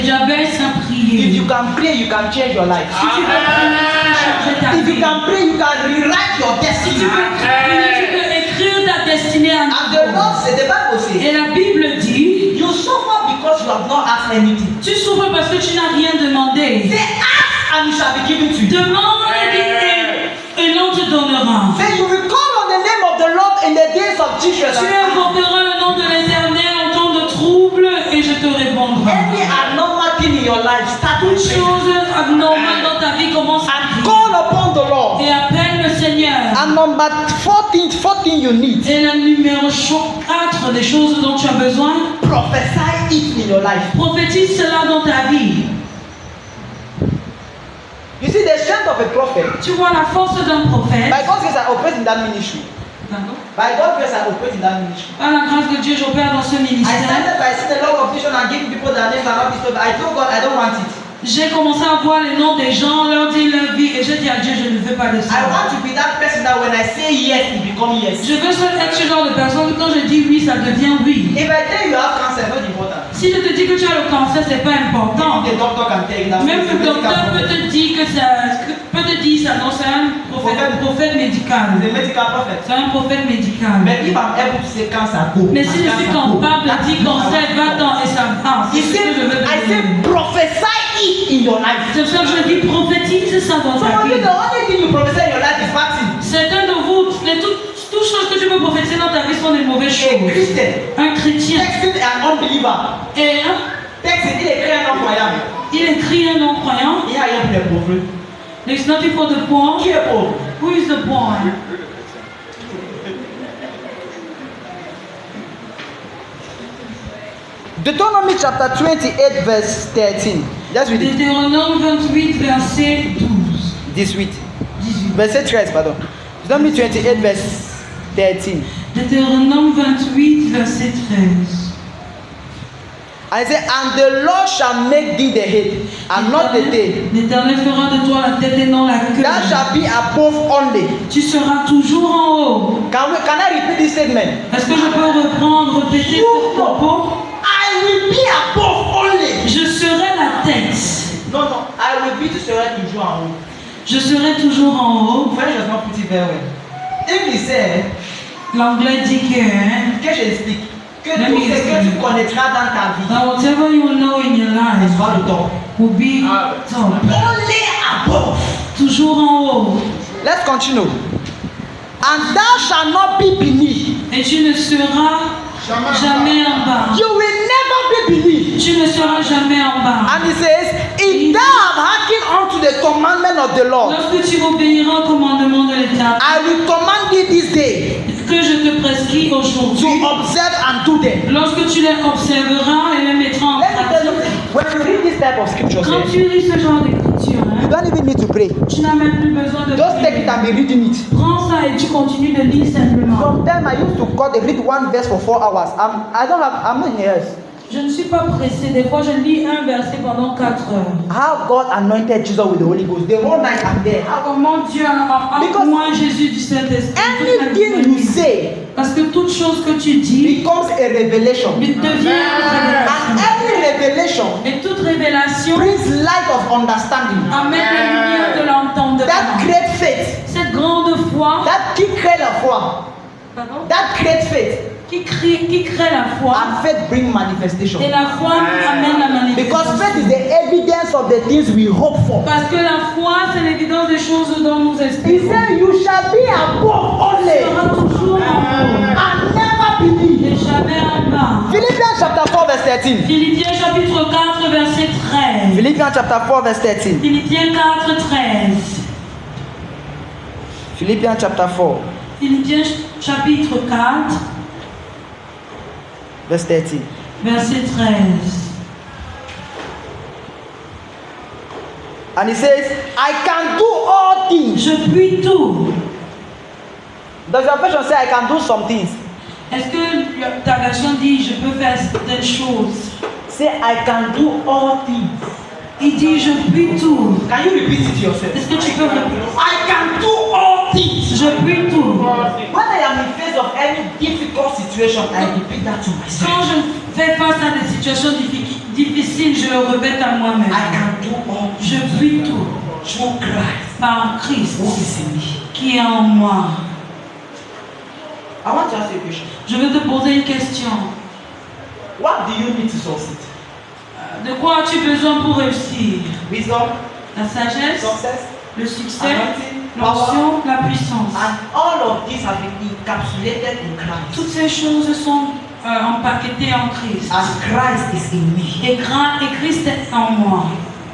Et Jabez a prié. If you can pray, you can change your life. Si tu peux prier, tu peux changer ta If you vie. can pray, you can rewrite your Si destiny. tu peux prier, tu peux écrire ta destinée en And the Lord said, the Bible says, Et la Bible dit, you suffer because you have not asked anything. tu souffres parce que tu n'as rien demandé. Say, ask and it shall be given to you. Demande et l'on te donnera. Say, you will call on the name of the Lord in the days of Jesus. Tu invoqueras le nom de l'Éternel en temps de trouble et je te répondrai. Any abnormal thing in your life, start Toute with prayer. chose abnormale dans ta vie commence à prier. Call upon the Lord. Et appelle le Seigneur. And number 14 you need. Et le numéro 4 des choses dont tu as besoin, Prophesy it in your life. prophétise cela dans ta vie. You see the strength of a prophet. Tu vois la force d'un prophète. By God's grace, I operate in that ministry. Pardon? By God's grace, I operate in that ministry. Par la grâce de Dieu, j'opère dans ce I ministère. started by seeing a lot of vision and giving people their names and all this stuff. I told God I don't want it. J'ai commencé à voir les noms des gens, leur dire leur vie et j'ai dit à Dieu, je ne veux pas de I ça. want to be that person that when I say yes, it becomes yes. Je veux être ce genre de personne que quand je dis oui, ça devient oui. If I tell you you have cancer, it's not important. Si je te dis que tu as le cancer, c'est pas important. The doctor can tell you that. Même le docteur peut te dire que ça, non, c'est un prophète médical. The medical prophet. C'est un prophète médical. But if I'm able to say cancer, go. Mais si je suis capable de dire cancer, va-t'en et ça va. C'est He ce que je veux said, I te dire. say prophesy it in your life. C'est pour ça que je dis prophétise ça dans Some ta of you, vie. the only thing you prophesy in your life is vaccine. Certains de vous, toutes choses que tu peux prophétiser dans ta vie sont des mauvaises A choses. Christian Un chrétien. texting an unbeliever. Et Texte, il écrit un incroyable. il écrit un non-croyant. Il y a un peu de pauvre. There's nothing for the poor. Qui est pauvre? Who is the poor? Deuteronomy chapter 28 verse 13. Just read it. Deutéronome 28, verset 12. 18. 18. Verset 13, pardon. Deuteronomy 28 verse 13. Deutéronome 28, verset 13. I say, and the Lord shall make thee the head and not the tail. L'Éternel fera de toi la tête et non la queue. Thou shalt be above only. Tu seras toujours en haut. Can I repeat this statement? Est-ce que je peux répéter ce propos? I will be above only. Je serai la tête. Non, I will be to serai toujours en haut. Je serai toujours en haut. French does not put it very well. If he said, L'anglais dit que que j'explique, que Let tout me ce que explain. tu connaîtras dans ta vie, that whatever you know in your life sera le top. will be top. Only above. Toujours en haut. Let's continue. And thou shalt not be beneath. Et tu ne seras jamais en bas. You will never be beneath. Tu ne seras jamais en bas. And he says, if thou have hearkened unto the commandment of the Lord, Lorsque tu obéiras au commandement de l'État, I will command thee this day que je te prescris to aujourd'hui, observe and do them. lorsque tu les observeras et les mettras en Let me tell you, pratique. when you read this type of scripture, Quand tu lis ce genre d'écriture, you don't even need to pray. tu n'as même plus besoin de Just take it and be reading it. Prends ça et tu continues de lire simplement. Sometimes I used to read one verse for 4 hours. I'm not in here. Je ne suis pas pressé. Des fois, je lis un verset pendant 4 heures. How God anointed Jesus with the Holy Ghost. The whole night I'm there. Comment Dieu a Because moi Jésus du Saint-Esprit. Anything you say Parce que toute chose que tu dis becomes a revelation. devient une révélation. And every revelation Et toute révélation brings light of understanding. amène la lumière de l'entendement. That great faith, Cette grande foi, that qui crée la foi, pardon, that great faith, qui crée la foi, and faith bring manifestation. et la foi amène la Because manifestation. faith is the evidence of the things we hope for. Parce que la foi, c'est l'évidence des choses dont nous He espérons. said, you shall be above Tu only seras toujours en haut and never beneath. et jamais en bas. Philippians chapter 4 verse 13. Philippiens chapitre 4, verset 13. Philippians chapter 4 verse 13. Philippiens 4, 13. Philippians chapter 4 Philippiens chapitre 4, verse 13. verset 13. And he says, I can do all things. Je puis tout. Does your version say I can do some things? Est-ce que ta version dit je peux faire certaines choses? Say I can do all things. Il dit je puis tout. Can you repeat it yourself? Est-ce que tu peux répéter? I can do all things. Je puis tout. When I am in face of any difficult situation, I repeat that to myself. Quand je fais face à des situations difficiles, je le répète à moi-même. I can do all Je puis tout through Christ par Christ who is in me. qui est en moi. I want to ask you a question. Je vais te poser une question. What do you need to succeed? De quoi as-tu besoin pour réussir? Wisdom, La sagesse, success, le succès, anointing, l'onction, la puissance. and all of these have been encapsulated in Christ. Toutes ces choses sont empaquetées en Christ. As Christ is in me. Et Christ est en moi.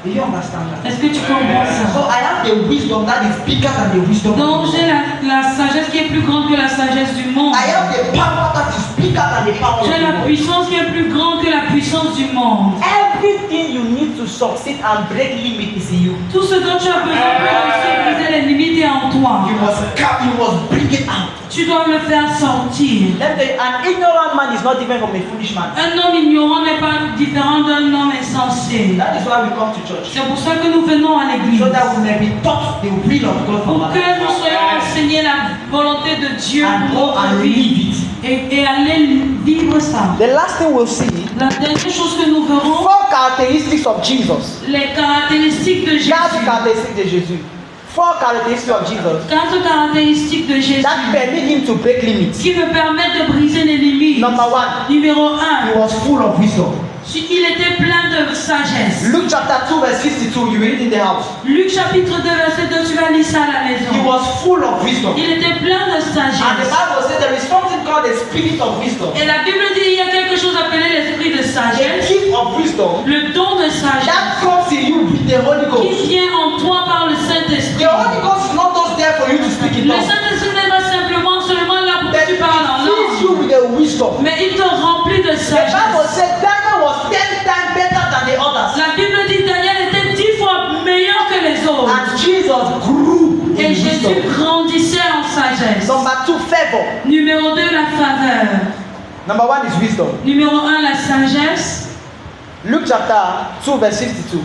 Do you understand that? Est-ce que tu comprends So ça? I have the wisdom that is bigger than the wisdom of Donc God. j'ai la sagesse qui est plus grande que la sagesse du monde. I have the power that is bigger than the power of J'ai la God. puissance qui est plus grande que la puissance du monde. Everything you need to succeed and break limit is in you. Tout ce dont tu as besoin pour réussir, briser les limites est en toi. You must bring it out. Tu dois le faire sortir. Let me tell you, an ignorant man is not different from a foolish man. Un homme ignorant n'est pas différent d'un homme insensé. That is why we come to church. C'est pour ça que nous venons à l'église. So that we may be taught the will of God for Pour our que life. nous soyons enseignés la volonté de Dieu And pour go and notre live vie. it. Et aller vivre ça. The last thing we'll see, La dernière chose que nous verrons, 4 characteristics of Jesus. les caractéristiques de Jésus. 4 caracteristiques de Jésus. 4 characteristics of Jesus 4 caractéristiques de Jésus that permit him to break limits. qui me permettent de briser les limites. Number 1, Numéro He 1, was full of wisdom. il était plein de sagesse. Luke chapter 2 verse 52, you read it in the house. Luc chapitre 2 verset 2, tu vas lire ça à la He maison. was full of wisdom. Il était plein de And the sagesse. Bible says there is something called the spirit of wisdom. Et la Bible dit il y a quelque chose appelé l'esprit de The sagesse, gift of wisdom le don de sagesse that comes in you with the Holy qui Ghost. vient en toi par le Saint-Esprit. The Holy Ghost is not just there for you to speak in Le tongues. Saint-Esprit n'est pas seulement là pour But que tu it parles en fills langue, you with the wisdom. mais il te remplit de The Bible sagesse. said Daniel was 10 times better than the others. La Bible dit que Daniel était 10 fois meilleur que les autres. And Jesus grew in Et Jésus wisdom. grandissait en sagesse. Number 2, favor. Numéro 2, la faveur. Number 1 is wisdom. Numéro 1, la sagesse. Luke chapter 2 verse 52.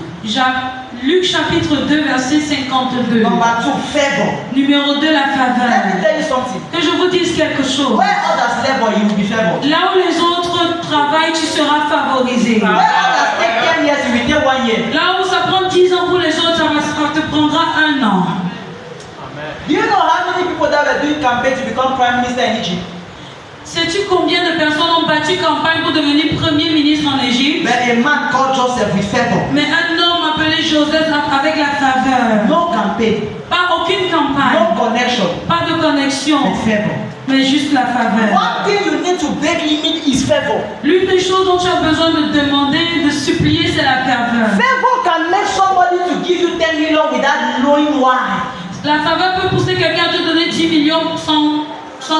Luc chapitre 2, verset 52. Number 2, favor. Numéro 2, la Let me faveur. tell you something. Que je vous dise quelque chose. Where others labor, you will be favored. Là où les autres travaillent, tu seras favorisé. Where others take 10 years, you will take 1 year. Là où ça prend 10 ans pour les autres, ça te prendra 1 an. Do you know how many people that were doing campaign to become prime minister in Egypt? Sais-tu combien de personnes ont battu campagne pour devenir premier ministre en Égypte? But a man called Joseph with favor. Mais un homme appelé Joseph avec la faveur. No campaign, Pas aucune campagne, no connection, pas de connexion, but favor. mais juste la faveur. One thing you need to break limit is favor. L'une des choses dont tu as besoin de demander, de supplier, c'est la faveur. Favor can make somebody to give you 10 million without knowing why. La faveur peut pousser quelqu'un à te donner 10 millions sans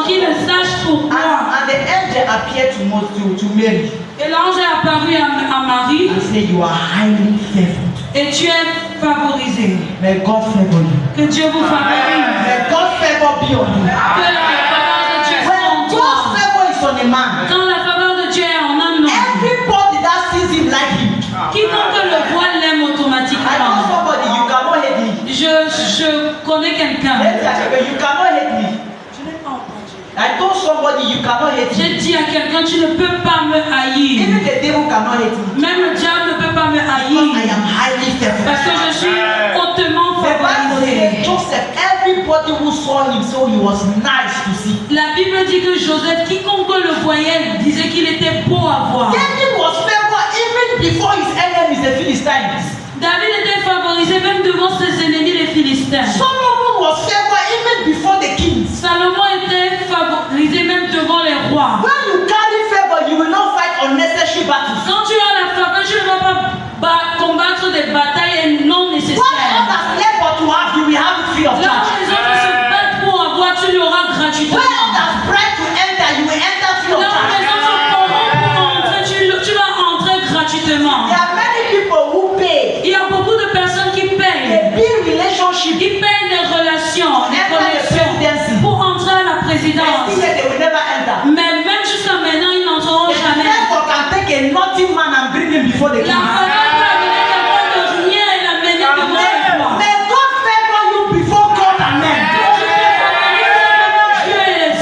qu'il ne sache pourquoi. And the angel appeared to Mary Et l'ange est apparu à Marie and said, you are highly favored. et tu es favorisé. May God favor you. Que Dieu vous favorise. May God favor be on you. Que la faveur de Dieu soit en When toi. God's favor is on a man, Quand la faveur de Dieu est en un homme, everybody that sees him like him. quiconque le voit l'aime I know automatiquement. somebody, you cannot hate me. Je connais quelqu'un. You cannot hate me. Je n'ai pas entendu. I told somebody, you cannot hate me. J'ai dit à quelqu'un, tu ne peux pas me haïr. Even the devil cannot hate me. Même le diable ne peut pas me Because I haïr. am highly favored. Parce que je suis hautement The Bible says favorisé. Joseph, everybody who saw him, so he was nice to see. La Bible dit que Joseph, quiconque le voyait, disait qu'il était beau à voir. David was favored even before his enemies, the Philistines. David était favorisé même devant ses ennemis les Philistins. Solomon was favored even before the kings. Salomon était favorisé même devant les rois. When you carry favor, you will not fight unnecessary battles. Quand tu as la faveur, tu ne vas pas combattre des batailles non What nécessaires. others labor to have, you will have it free of Là où charge. les autres se battent pour avoir, tu l'auras gratuitement. Where others bribe to enter, you will enter free of Là où les charge. autres se corrompent pour entrer, tu vas entrer gratuitement. There are many people who pay. Il y a beaucoup de personnes qui payent, They build relationship. qui payent des relations, des Enter the connexions presidency. pour entrer à la And présidence. still yet they will never enter. Mais même jusqu'à maintenant, ils n'entreront The jamais. devil can take a naughty man and bring him before the La king. faveur peut amener quelqu'un de rien et l'amener devant le roi. May God favor you before God and men. Dieu et les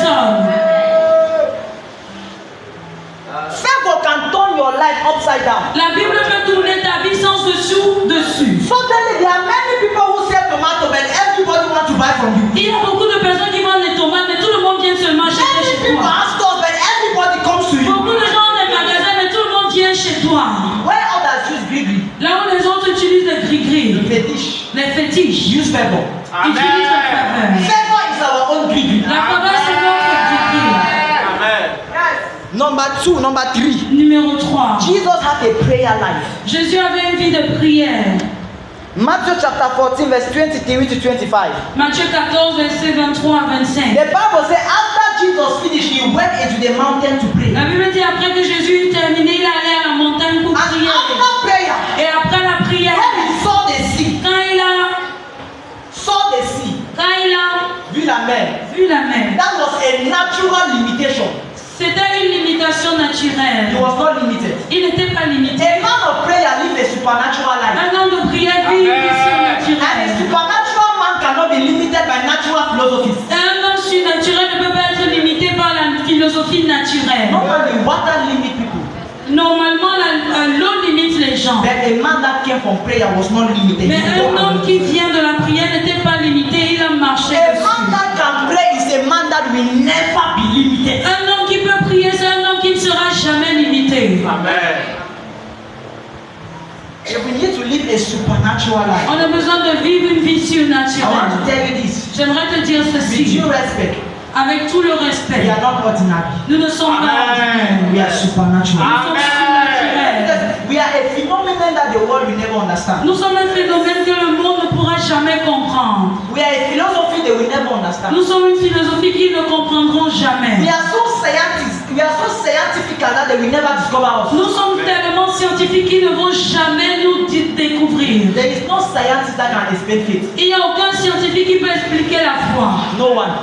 Favor can turn your life upside down. La Bible peut tourner ta vie sans dessous, dessus. Suddenly, there are many people who sell tomato, but everybody wants to buy from you. Il y a beaucoup de personnes qui vendent des tomates, mais tout le monde vient seulement acheter Many chez people toi. have stores, but everybody comes to you. Beaucoup de gens ont des magasins, mais tout le monde vient chez toi. Where others use green, Là où les autres utilisent des gris-gris, fetish, les fétiches, use favor. utilisent le faveur. Favor is our own green. La faveur, c'est notre gris-gris. Number 3. Numéro 3. Jesus had a prayer life. Jésus avait une vie de prière. Matthew chapter 14, verse 23 to 25. Matthieu 14, verset 23 à 25. The Bible says after Jesus finished, he went into the mountain to pray. La Bible dit après que Jésus eut terminé, il allait à la montagne pour And prier. after prayer, Et après la prière, when he saw the sea, quand il a vu la mer, vu la mer, that was a natural limitation. c'était une limitation He naturelle. was not limited. Il n'était pas limité. A man of prayer lives a supernatural life. Un homme de prière vit une vie And a surnaturelle. supernatural man cannot be limited by natural philosophies. Un homme surnaturel ne peut pas être limité par la philosophie naturelle. Normally, water limit people. Normalement, l'eau limite les gens. But a man that came from prayer was not limited. Mais un homme qui vient de la prière n'était pas limité, il a marché A man dessus. that can pray is a man that will never be limited. Un homme qui peut prier, c'est un homme qui ne sera jamais limité. If we need to live a supernatural life, On a besoin de vivre une vie I want to surnaturelle. tell you this. J'aimerais te dire With ceci, due respect, avec tout le we respect. are not ordinary. Nous ne sommes pas ordinaires. We are supernatural. Nous sommes surnaturels. We are a phenomenon that the world will never understand. Nous sommes un phénomène que le monde ne pourra jamais comprendre. We are a philosophy they will never understand. Nous sommes une philosophie qu'ils ne comprendront We jamais. are so scientific that they will never discover us. Nous sommes tellement scientifiques qu'ils ne vont jamais nous découvrir. There is no scientist that can explain faith. Il n'y a aucun scientifique qui peut expliquer la foi. No one.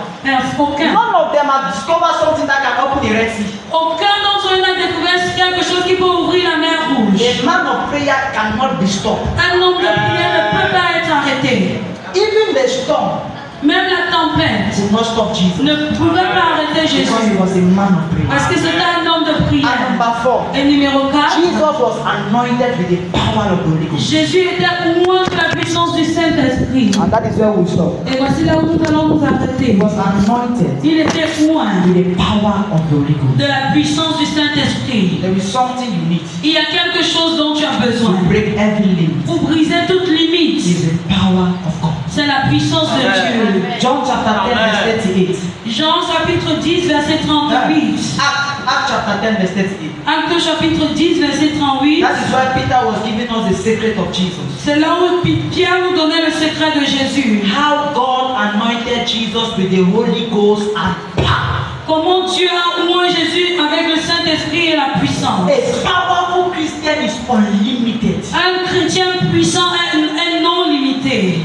Aucun. None of them have discovered something that can open the Red Sea. Aucun d'entre eux n'a découvert quelque chose qui peut ouvrir la mer rouge. A man of prayer cannot be stopped. Un homme de prière ne peut pas être arrêté. Even the storm Même la tempête could not stop Jesus. ne pouvait pas arrêter Because he Jésus. was a man of prayer. Parce que c'était un homme de And prière. number 4, Et numéro 4, Jesus was anointed with the power of the Holy Ghost. Jésus était oint de la puissance du Saint-Esprit. And that is where we stop. Et voici là où nous allons nous arrêter. He was anointed Il était oint with the power of the Holy Ghost. de la puissance du Saint-Esprit. There is something you need Il y a quelque chose dont tu as to besoin break every limit. pour briser toute limite. Is the power of God. C'est la puissance de Dieu. John chapter 10 verse 38. Jean chapitre 10 verset 38. Acts chapter 10 verse 38. Acte chapitre 10 verset 38. That is why Peter was giving us the secret of Jesus. C'est là où Pierre nous donnait le secret de Jésus. How God anointed Jesus with the Holy Ghost and power. Comment Dieu a oint Jésus avec le Saint-Esprit et la puissance. A powerful Christian is unlimited. Un chrétien puissant est non limité.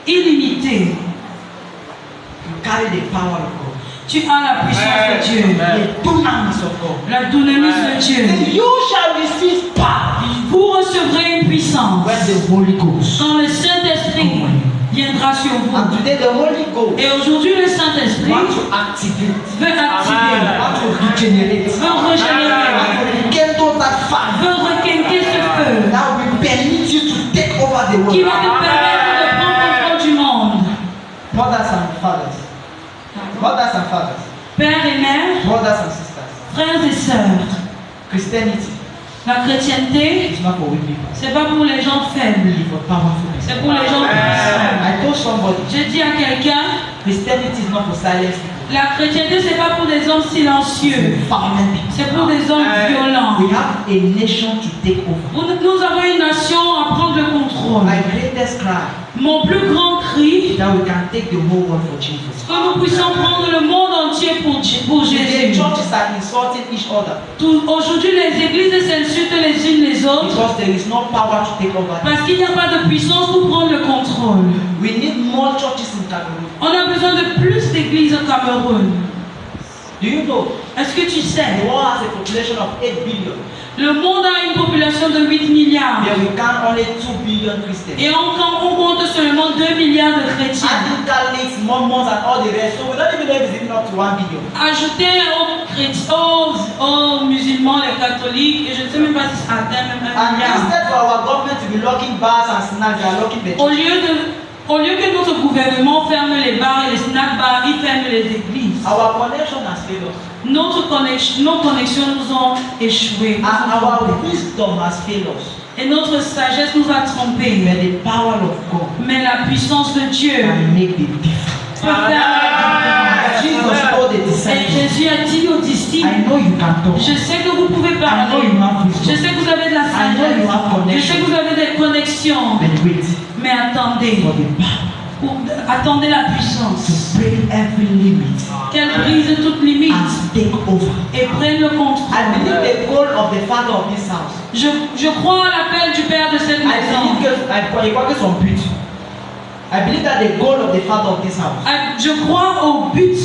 Illimité. You carry the power of God. Tu as la puissance de Dieu. The dunamis of God. La dunamis de Dieu. Then you shall receive power Vous recevrez une puissance when the Holy Ghost. quand le Saint-Esprit viendra sur vous. And today the Holy Ghost Et aujourd'hui, le Saint-Esprit want to activate, veut activer, want to regenerate, veut régénérer, want to rekindle that fire veut requinquer ce feu that will permit you to take over the qui va world. te permettre de prendre contrôle du monde. Mothers and fathers, mothers and fathers, Pères et mères, brothers and sisters, frères et sœurs, Christianity la chrétienté, is not for weak people. c'est pas pour les gens faibles, It's for powerful people. c'est pour les gens puissants. I told somebody, Je dis à quelqu'un, Christianity is not for silent people. la chrétienté, c'est pas pour des hommes silencieux, It's for violent people. c'est pour des hommes violents. We have a nation to take over. Nous avons une nation à prendre le contrôle. My greatest cry Mon plus grand cri, is that we can take the whole world for Jesus. que nous puissions prendre le monde entier pour Today, Jésus. churches are insulting each other Aujourd'hui, les églises s'insultent les unes les autres because there is no power to take over. parce qu'il n'y a pas de puissance pour prendre le contrôle. We need more churches in Cameroon. On a besoin de plus d'églises au Cameroun. Do you know Est-ce que tu the sais, world has a population of 8 billion, le monde a une population de 8 milliards yet we count only 2 billion Christians? et on compte seulement 2 milliards de chrétiens. Adding Catholics, Mormons, and all the rest, so we don't even know if it's even up to 1 billion. Ajouter aux musulmans, les catholiques, et je ne sais même pas si ça atteint même un And milliard. instead for our government to be locking bars and snacks, they are locking the Au lieu que notre gouvernement ferme les bars et les snack bars, il ferme les églises. Our connection has failed us. Nos connexions nous ont échoué. And our wisdom has failed us. Et notre sagesse nous a trompés. But the power of God Mais la puissance de Dieu can make the difference. peut faire la Jesus différence. told the Et disciples, Jésus a dit aux disciples, I know you can talk. je sais que vous pouvez I know parler. you have Je wisdom. sais que vous avez de la I know you have sagesse. Je connection. sais que vous avez des connexions. But wait Mais attendez. for the power Attendez la to puissance. break every limit Qu'elle brise toute limite and take over. et prenne le I contrôle. believe the goal of the father of this house. Je crois à l'appel du Père de cette I maison. believe son but. I believe that the goal of the father of this house Je crois au but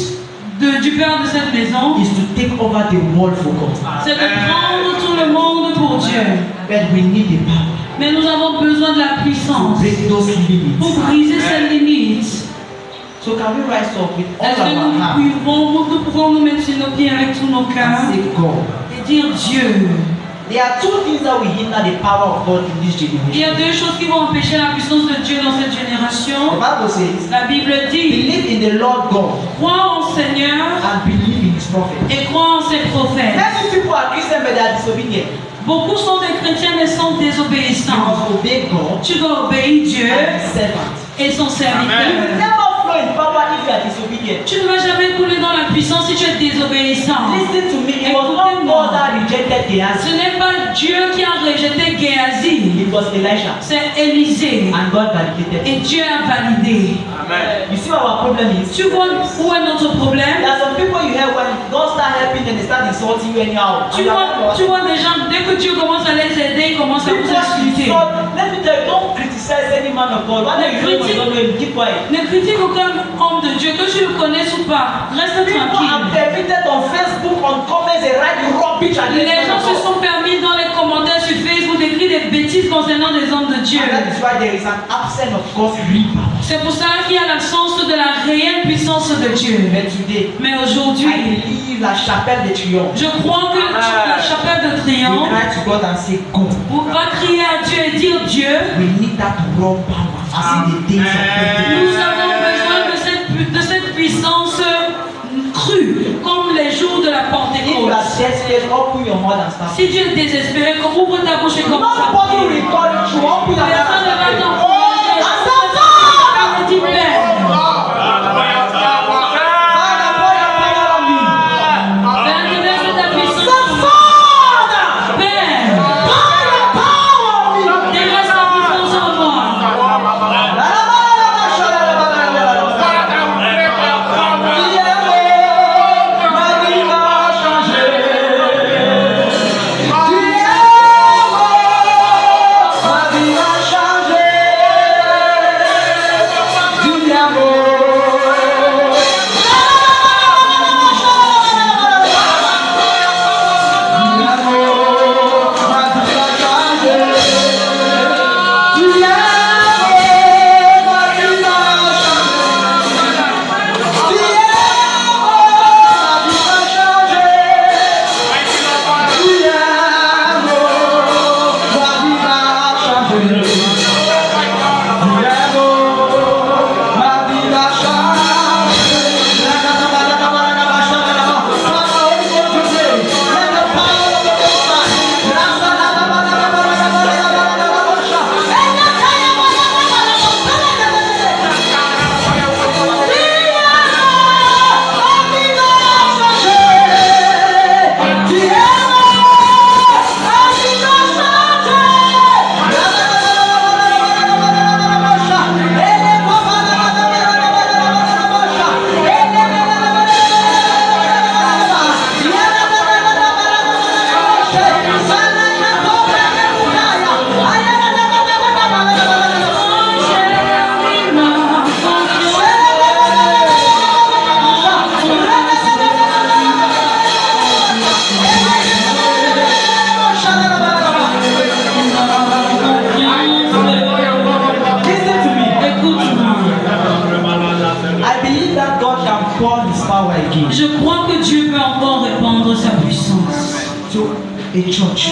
du Père de cette maison. is to take over the world for God. C'est de prendre tout le monde pour Dieu. But we need the power Mais nous avons besoin de la to puissance break those pour limits. briser ces limites. So can we rise up with all Est-ce que our heart nous pouvons nous mettre sur nos pieds avec tous nos cœurs and say, God? et dire Dieu. There are two things that will hinder the power of God in this Il y generation. a deux choses qui vont empêcher la puissance de Dieu dans cette The génération. Bible says, La Bible dit, believe in the Lord God crois en Seigneur and believe in His prophet. et crois en ses prophètes. Many people are Christians but they are disobedient. Beaucoup sont des chrétiens mais sont You désobéissants. must obey God Tu dois obéir Dieu and His servant. et son You will serviteur. never flow in power if you are disobedient. Tu ne vas jamais couler dans la puissance si tu es désobéissant. Listen to me. It was not God that rejected Gehazi. Ce n'est pas Dieu qui a rejeté Géasi, It was Elisha. c'est Élisée. And God validated Et it. Dieu a validé. You see what our problem is? Tu vois où est notre There problème? are some people you hear when God start helping them, they start insulting you anyhow. Tu vois des gens, dès que Dieu commence à les aider, ils commencent à vous People insulter. insult. Let me tell you, don't criticize any man of God. When you know you don't know him, keep quiet. Ne critique aucun homme de Dieu, que tu le connaisses ou pas. Reste People are tranquille. permitted on Facebook, on comments, they write rubbish against Les gens se men of God. sont permis dans les commentaires sur Facebook d'écrire des bêtises concernant des hommes de Dieu. And that is why there is an absence of God's real power. C'est pour ça qu'il y a l'absence de la réelle puissance de Dieu. But today, Mais I aujourd'hui, believe la chapelle de triomphe. je crois que la chapelle de We triomphe, cry to God and say, God, on va crier à Dieu et dire Dieu, we need that raw power as in the days of nous Pentecost. avons besoin de cette puissance crue, comme les jours de la If you are Pentecôte. desperate, open your mouth and start. Si tu es désespéré, ouvre ta bouche et commence à Nobody prier. will call you. Open your mouth Personne ne va and start. t'encourager. Dis, Père, Father, pour your power on me. Père, déverse ta puissance. Father, Père, pour your power on me. déverse ta puissance en moi. Listen to me. Écoute-moi. I believe that God can pour His power again. Je crois que Dieu peut encore répandre sa puissance. So a church.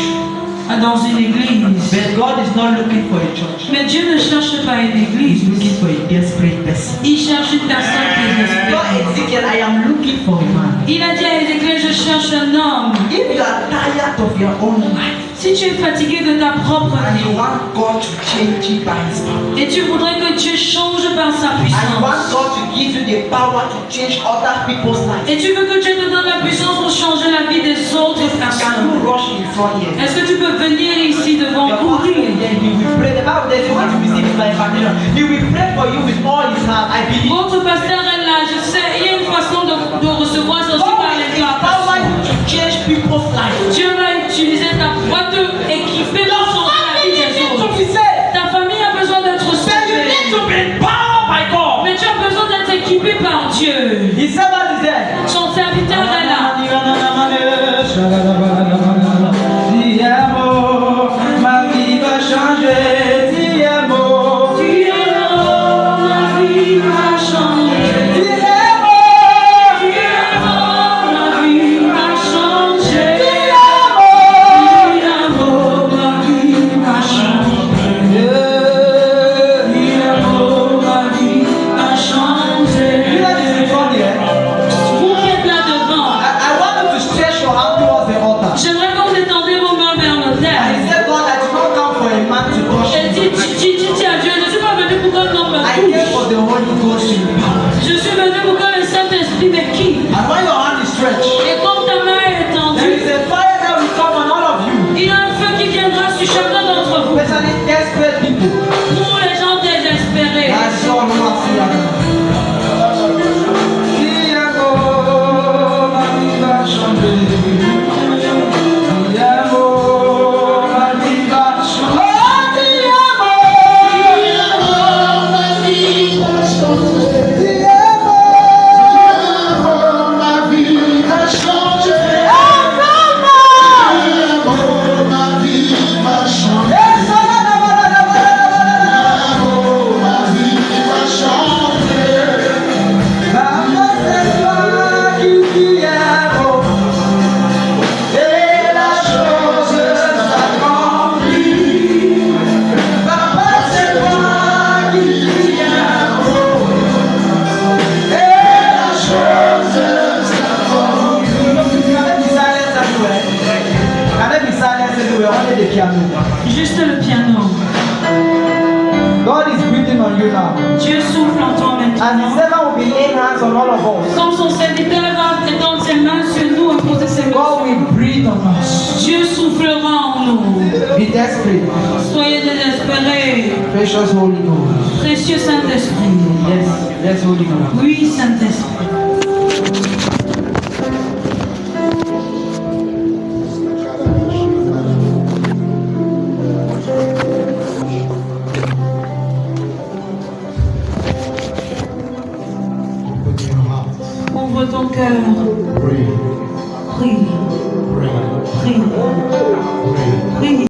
dans une église. But God is not looking for a church. Mais Dieu ne cherche pas une He's église. looking for a desperate person. Il cherche une personne qui est Not désespérée. Ezekiel, I am looking for a man. Il a dit à Ézéchiel, je cherche un homme. If you are tired of your own life Si tu es fatigué de ta propre and you vie want God to change you by His power, et tu voudrais que Dieu change par sa and you want puissance, God to give you the power to change other people's lives, et tu veux que Dieu te donne la puissance pour changer la vie des autres can personnes, you rush in front here? est-ce que tu peux venir ici devant Your pastor courir? here, he will pray. The Bible says you want to receive His impartation. He will pray for you with all His heart. I believe. Votre pasteur est là, je sais, il y a une façon de recevoir ça aussi God par will les empower classes. you to change people's lives. Dieu va utiliser ta boîte équipée Your pour changer la vie family des needs to autres. be saved. Ta famille a besoin d'être Then you need sauvée. to be empowered by God. Mais tu as besoin d'être équipé par Dieu. His servant is there. Son serviteur est là. Ma vie va changer, dis un mot. Tu es mort, ma vie va changer. Dis un mot. Tu es mort, ma vie va changer. Dis un mot. Tu es mort, ma vie va changer. Tu es mort, ma vie va changer. You know this is funny, eh? Vous qui êtes là devant, I want you to stretch your hand towards the altar. j'aimerais que vous étendez vos mains vers And l'autel. he said, God, I did not come for a man to touch Et me. dis à Dieu, je ne suis pas venu pour qu'un homme me I came touche. for the Holy Ghost to empower. Je suis venu pour que le Saint-Esprit me quitte. And when your hand is stretched, Et comme ta main est there tendue, is a fire that will come on all of you, il y a un feu qui viendra sur chacun d'entre vous. especially desperate people. Pour les gens désespérés. That's all we want to see. Juste le piano. God is breathing on you now. Dieu souffle en toi And his maintenant. servant will be laying hands on all of us. Comme son serviteur va étendre ses mains sur nous et poser ses mains. God will breathe on us. Dieu soufflera en nous. Be desperate. Soyez désespérés. Precious Holy Ghost. Précieux Saint-Esprit. Yes, yes, Holy Ghost. Oui, Saint-Esprit. Ouvre ton cœur. Prie. Prie. Prie.